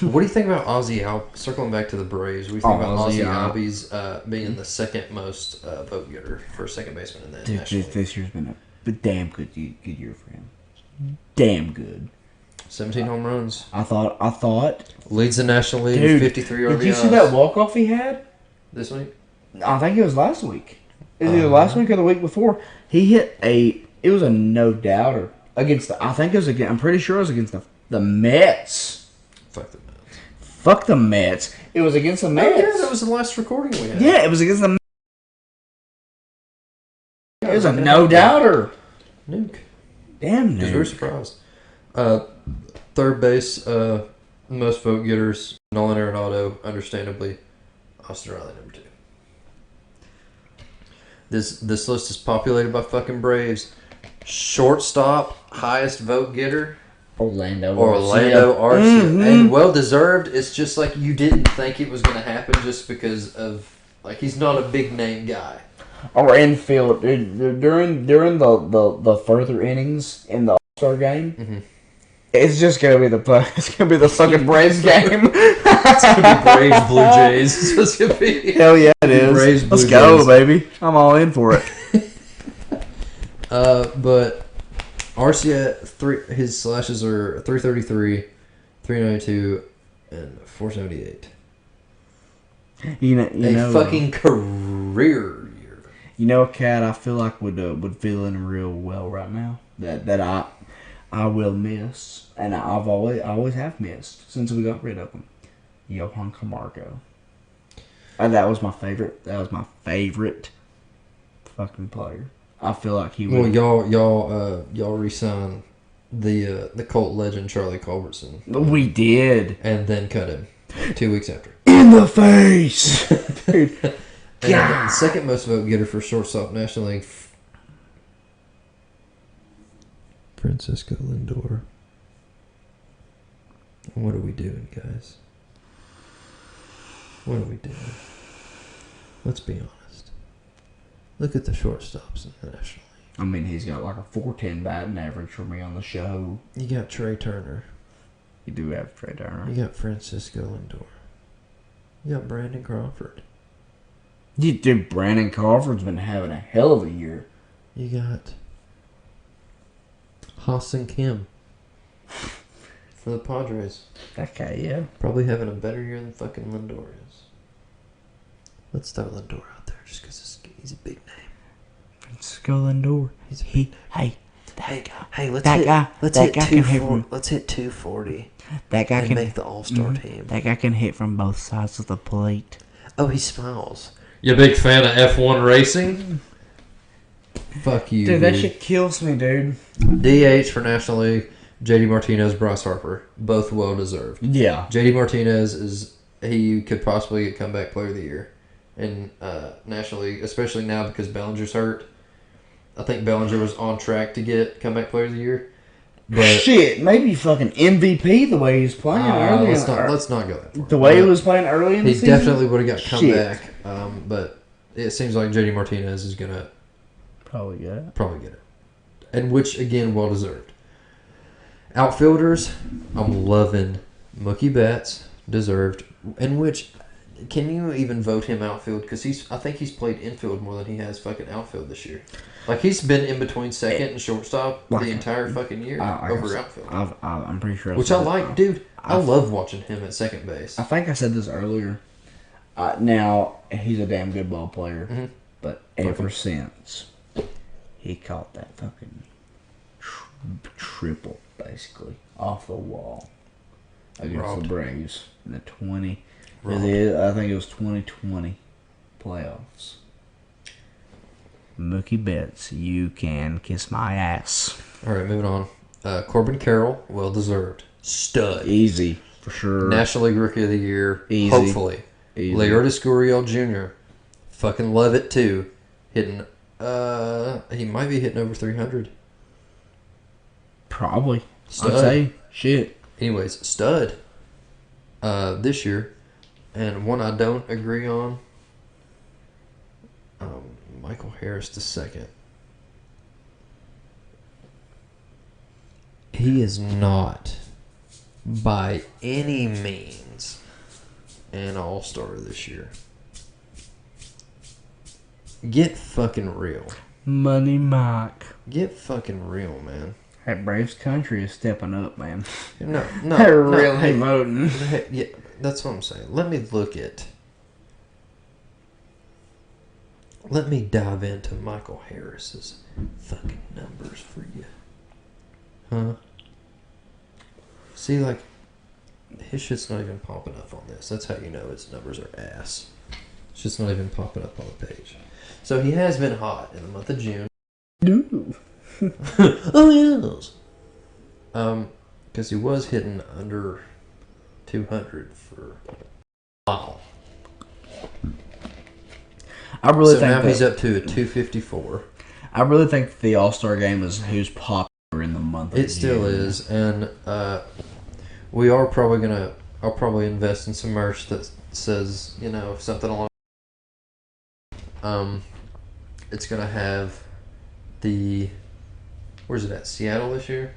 What do you think about Ozzie Albies? Circling back to the Braves, what do you think about Ozzie Albies being the second most vote getter for second baseman in the National League? This year's been a damn good year for him. Damn good. 17 home runs. I thought leads the National League with 53 RBIs. Did you see that walk-off he had? This week? I think it was last week. It was either last week or the week before. He hit it was a no-doubter against I'm pretty sure it was against the Mets. Fuck the Mets. Fuck the Mets. It was against the Mets. Oh, yeah, that was the last recording we had. Yeah, it was against the Mets. It was a no-doubter. Nuke. Damn nuke. I was very surprised. Third base, most vote getters, Nolan Arenado, understandably. Austin Riley, number 2. This list is populated by fucking Braves. Shortstop, highest vote getter, Orlando Arcia. Mm-hmm. And well deserved. It's just like you didn't think it was going to happen just because of, like, he's not a big name guy. Or infield during the further innings in the All-Star game. Mm-hmm. It's just gonna be the fucking Braves game. It's gonna be Braves Blue Jays. It's just gonna be Hell yeah, it is. Braves, Blue Let's go, Jays. baby. I'm all in for it. But Arcia, his slashes are 333, 392, and 478. You know, fucking career year. You know, a cat I feel like would fill in real well right now. That I will miss, and I've always have missed since we got rid of him. Johan Camargo. And that was my favorite. That was my favorite fucking player. I feel like he would. Well, y'all re-signed the Colt legend Charlie Culbertson. We did, and then cut him 2 weeks after. In the face, dude. And second most vote getter for shortstop National League, Francisco Lindor. What are we doing, guys? What are we doing? Let's be honest. Look at the shortstops in the National League. I mean, he's got like a 410 batting average for me on the show. You got Trey Turner. You do have Trey Turner. You got Francisco Lindor. You got Brandon Crawford. Dude, Brandon Crawford's been having a hell of a year. You got Ha-Seong Kim for the Padres. Okay, yeah. Probably having a better year than fucking Lindor is. Let's throw Lindor out there just because he's a big name. Francisco Lindor. Let's hit 240. That guy and can make the All-Star team. That guy can hit from both sides of the plate. Oh, he smiles. You a big fan of F1 racing? Fuck you, dude. That shit kills me, dude. DH for National League, JD Martinez, Bryce Harper. Both well deserved. Yeah. JD Martinez he could possibly get comeback player of the year in National League, especially now because Bellinger's hurt. I think Bellinger was on track to get comeback player of the year. But shit, maybe fucking MVP the way he's playing early. Let's not go that far. The way he was playing early in the season? He definitely would have got comeback. But it seems like JD Martinez is going to probably get it. And which, again, well deserved. Outfielders, I'm loving Mookie Betts, deserved. And which, can you even vote him outfield? Because I think he's played infield more than he has fucking outfield this year. Like, he's been in between second and shortstop the entire fucking year over outfield. I'm pretty sure. Which I like, dude. I love watching him at second base. I think I said this earlier. Now, he's a damn good ball player. But ever since he caught that fucking triple, basically, off the wall against the Braves in the 20... I think it was 2020 playoffs. Mookie Betts, you can kiss my ass. All right, moving on. Corbin Carroll, well deserved. Stud. Easy, for sure. National League Rookie of the Year, easy. Hopefully. Easy. Leodis Gurriel Jr., fucking love it too. Hitting, he might be hitting over 300. Probably. Stud. I'd say, shit. Anyways, stud. This year. And one I don't agree on, Michael Harris II. He is not, by any means, an all-star this year. Get fucking real. Money Mike. Get fucking real, man. That Braves country is stepping up, man. No. They're really voting. Yeah, that's what I'm saying. Let me dive into Michael Harris's fucking numbers for you. Huh? See, like, his shit's not even popping up on this. That's how you know his numbers are ass. It's just not even popping up on the page. So he has been hot in the month of June. Ooh. Oh, yes. Because he was hitting under 200 for a while. I really think he's up to a 254. I really think the All-Star game is who's popular in the month month of It still June. is, and we are probably gonna. I'll probably invest in some merch that says, something along. It's gonna have the. Where's it at? Seattle this year,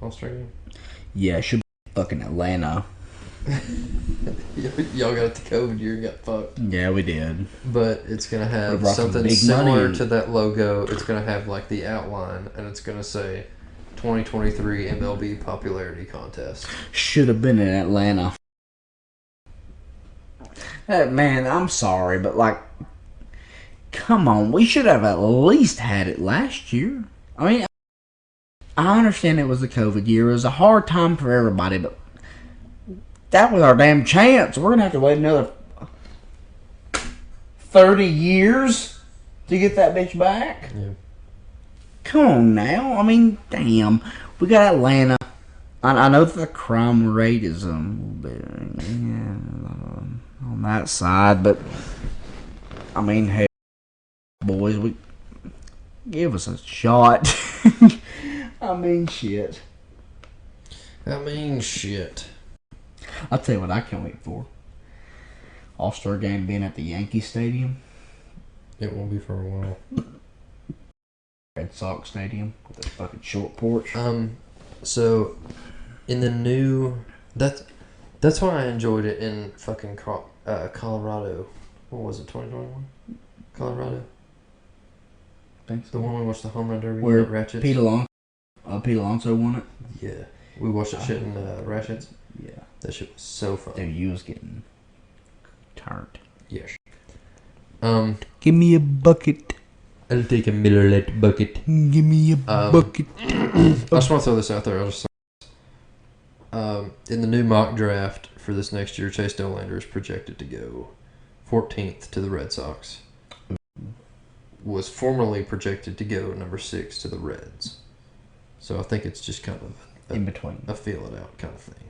All-Star game. Yeah, it should be fucking Atlanta. Y'all got it the COVID year, got fucked. Yeah, we did. But it's gonna have We're rocking something big similar money. to that logo. It's gonna have like the outline, and it's gonna say 2023 MLB popularity contest. Should have been in Atlanta. Hey, man, I'm sorry, but like, come on, we should have at least had it last year. I mean, I understand it was the COVID year. It was a hard time for everybody, but that was our damn chance. We're gonna have to wait another 30 years to get that bitch back. Yeah. Come on now. I mean, damn. We got Atlanta. I know that the crime rate is a little bit on that side, but I mean, hey, boys, we give us a shot. I mean, shit. I'll tell you what I can't wait for. All-Star game being at the Yankee Stadium. It won't be for a while. Red Sox Stadium with a fucking short porch. So in the new that's why I enjoyed it in fucking Colorado. What was it? 2021. Colorado. Thanks. The one we watched the home run derby Where at Ratchets. Pete Alonso won it. Yeah, we watched that shit in Ratchets. Yeah. That shit was so fun. Dude, you was getting turned. Yes. Give me a bucket. I'll take a Miller Lite bucket. Give me a bucket. I just want to throw this out there. In the new mock draft for this next year, Chase Dollander is projected to go 14th to the Red Sox. Was formerly projected to go number 6 to the Reds. So I think it's just kind of In between. a feel it out kind of thing.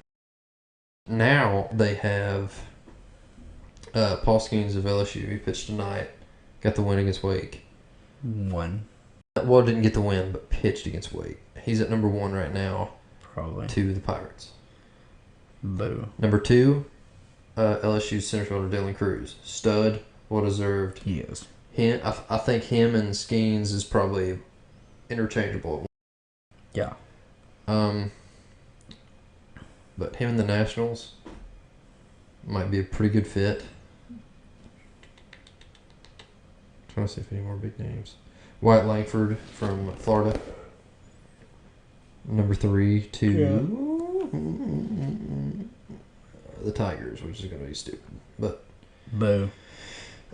Now they have Paul Skeens of LSU. He pitched tonight. Got the win against Wake. One. Well, didn't get the win, but pitched against Wake. He's at number 1 right now Probably. to the Pirates. Boo. Number 2, LSU's center fielder Dylan Cruz. Stud, well deserved. He is. I think him and Skeens is probably interchangeable. Yeah. But him and the Nationals might be a pretty good fit. Trying to see if any more big names. Wyatt Langford from Florida. Number 3 to the Tigers, which is going to be stupid. But Boo.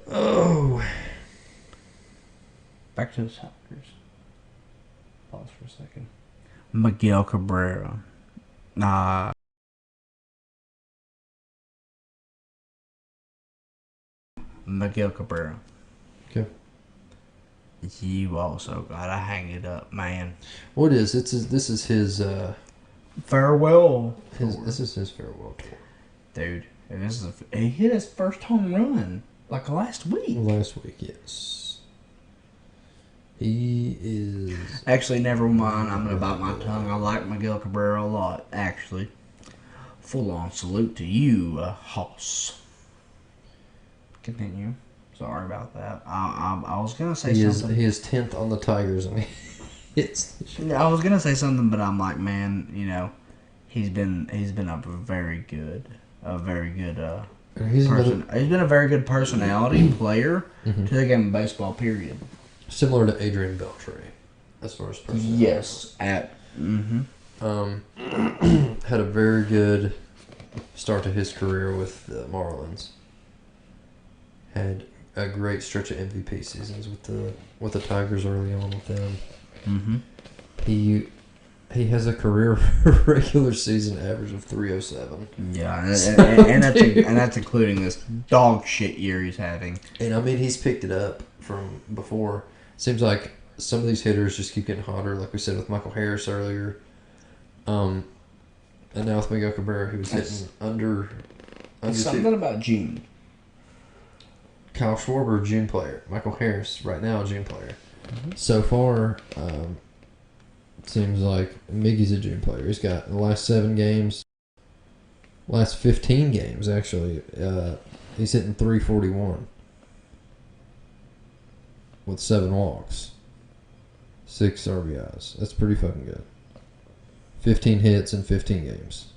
oh, Back to the Tigers. Pause for a second. Miguel Cabrera. Nah. Miguel Cabrera. Okay. You also gotta hang it up, man. what is this is his Farewell. this is his farewell tour. Dude, and he hit his first home run like last week. Last week, yes. He is Actually, never mind. I'm gonna bite my tongue. I like Miguel Cabrera a lot. Actually, full on salute to you, Hoss. Continue. Sorry about that. I was gonna say something. He is 10th on the Tigers, and he hits. I was gonna say something, but I'm like, man, he's been a very good He's person. He's been a very good personality player to the game of baseball. Period. similar to Adrian Beltre, as far as personality. Yes. Had a very good start to his career with the Marlins. Had a great stretch of MVP seasons with the Tigers early on with them. Mm-hmm. He has a career regular season average of 307. Yeah, and that's including this dog shit year he's having. And I mean, he's picked it up from before. Seems like some of these hitters just keep getting hotter, like we said with Michael Harris earlier. And now with Miguel Cabrera, who was hitting under Something about June. Kyle Schwarber, June player. Michael Harris, right now, June player. Mm-hmm. So far, seems like Miggy's a June player. He's got the last 7 games, last 15 games actually. He's hitting 341 with 7 walks, 6 RBIs. That's pretty fucking good. 15 hits in 15 games.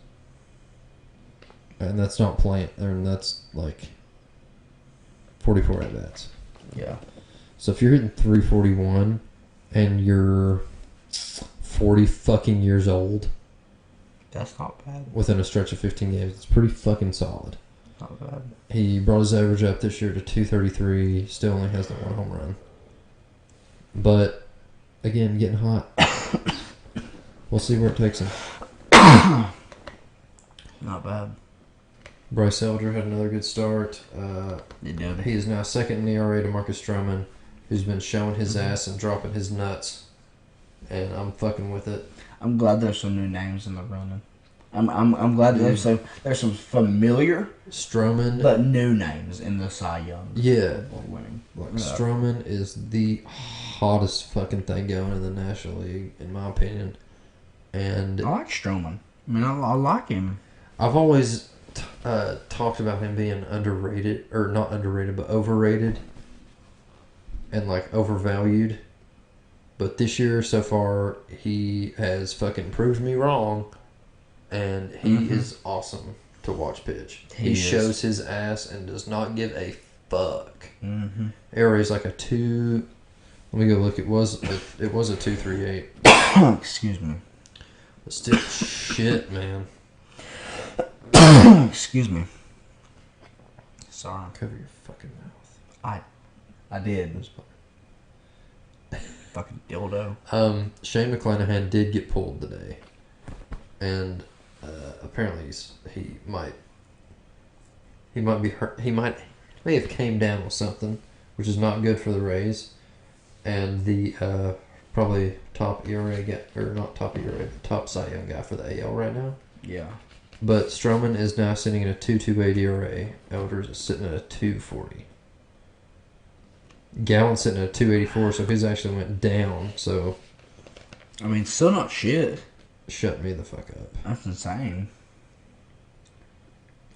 And that's not playing. And that's like 44 at bats. Yeah. So if you're hitting 341 and you're 40 fucking years old That's not bad. within a stretch of 15 games, it's pretty fucking solid. Not bad. He brought his average up this year to 233. Still only has the 1 home run. But again, getting hot. We'll see where it takes him. Not bad. Bryce Elder had another good start. He did. He is now second in ERA to Marcus Stroman, who's been showing his ass and dropping his nuts. And I'm fucking with it. I'm glad there's some new names in the running. I'm glad there's some familiar Stroman. but new names in the Cy Young. Yeah. Winning. Like, Stroman is the hottest fucking thing going in the National League, in my opinion. And I like Stroman. I mean, I like him. I've always talked about him being underrated, or not underrated, but overrated and like overvalued. But this year so far, he has fucking proved me wrong, and he is awesome to watch pitch. He shows his ass and does not give a fuck. Mm-hmm. Area's like a 2. Let me go look. It was a 2.38. Excuse me. But still, shit, man. Excuse me. Sorry. Cover your fucking mouth. I did. Fucking dildo. Shane McClanahan did get pulled today, and apparently he might be hurt. He may have came down with something, which is not good for the Rays. And the probably top ERA guy, or not top ERA, but top Cy Young guy for the AL right now. Yeah. But Stroman is now sitting at a 2.28 ERA. Elders is sitting at a 2.40. Gallen's sitting at a 2.84, so his actually went down. So, I mean, still not shit. shut me the fuck up. That's insane.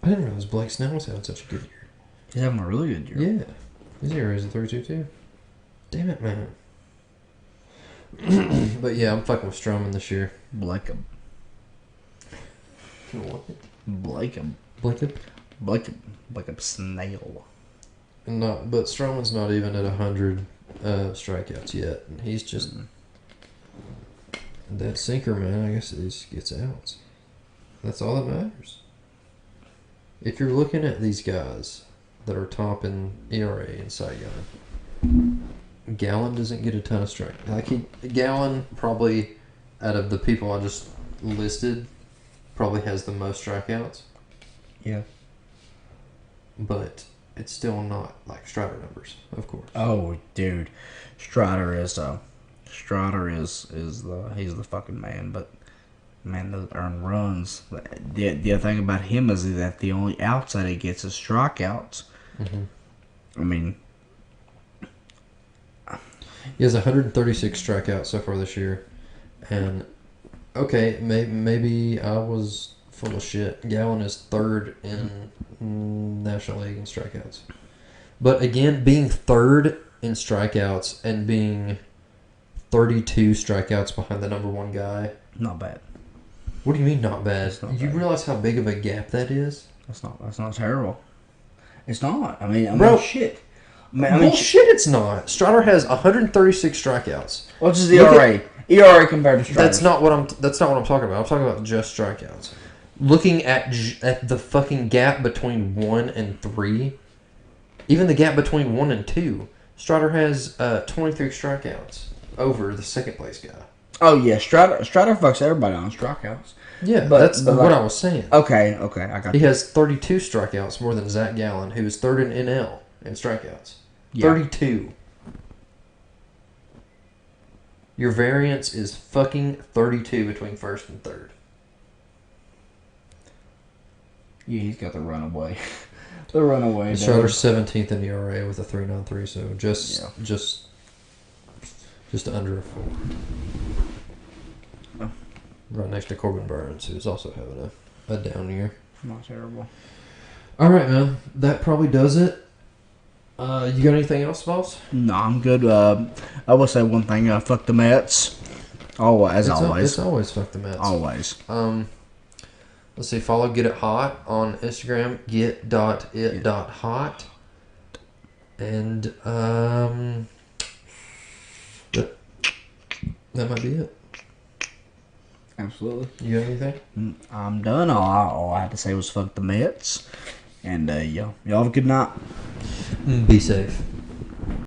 I didn't realize Blake Snell was having such a good year. He's having a really good year. Yeah. His ERA is a 32 too. Damn it, man. But yeah, I'm fucking with Stroman this year. Blakeham. What? Blakeham. Blakeham Snail. But Stroman's not even at 100 strikeouts yet. And he's just that sinker, man. I guess it just gets outs. That's all that matters. If you're looking at these guys that are top in ERA and Cy Young, Gallen doesn't get a ton of strikeouts. Gallen probably, out of the people I just listed, probably has the most strikeouts. Yeah. But it's still not like Strider numbers, of course. Oh, dude, Strider is the he's the fucking man. But man, those earned runs. The other thing about him is that the only outs that he gets is strikeouts. Mm-hmm. I mean, he has 136 strikeouts so far this year, and okay, maybe I was full of shit. Gallen is third in National League in strikeouts, but again, being third in strikeouts and being 32 strikeouts behind the number one guy, not bad. What do you mean not bad? It's not You bad. realize how big of a gap that is? That's not terrible. It's not. I mean, Bro, shit. Bullshit, it's not. Strider has 136 strikeouts. What's his Look ERA? ERA compared to Strider. That's not what I'm talking about. I'm talking about just strikeouts. Looking at the fucking gap between 1 and 3, even the gap between 1 and 2, Strider has 23 strikeouts over the second place guy. Oh yeah, Strider fucks everybody on strikeouts. Yeah, But that's what like- I was saying. Okay, I got He has 32 strikeouts more than Zach Gallen, who is third in NL in strikeouts. Yeah. 32. Your variance is fucking 32 between first and third. Yeah, he's got the runaway. The runaway. Strider's 17th in ERA with a 3.93, so just under a 4. right next to Corbin Burns, who's also having a down year. Not terrible. All right, man. That probably does it. You got anything else, boss? No, I'm good. I will say one thing. Fuck the Mets. Always. It's always fuck the Mets. Always. Let's see. Follow Get It Hot on Instagram. Get.it.hot. And that might be it. Absolutely. You got anything? I'm done. All I had to say was fuck the Mets. And y'all have a good night. Be safe.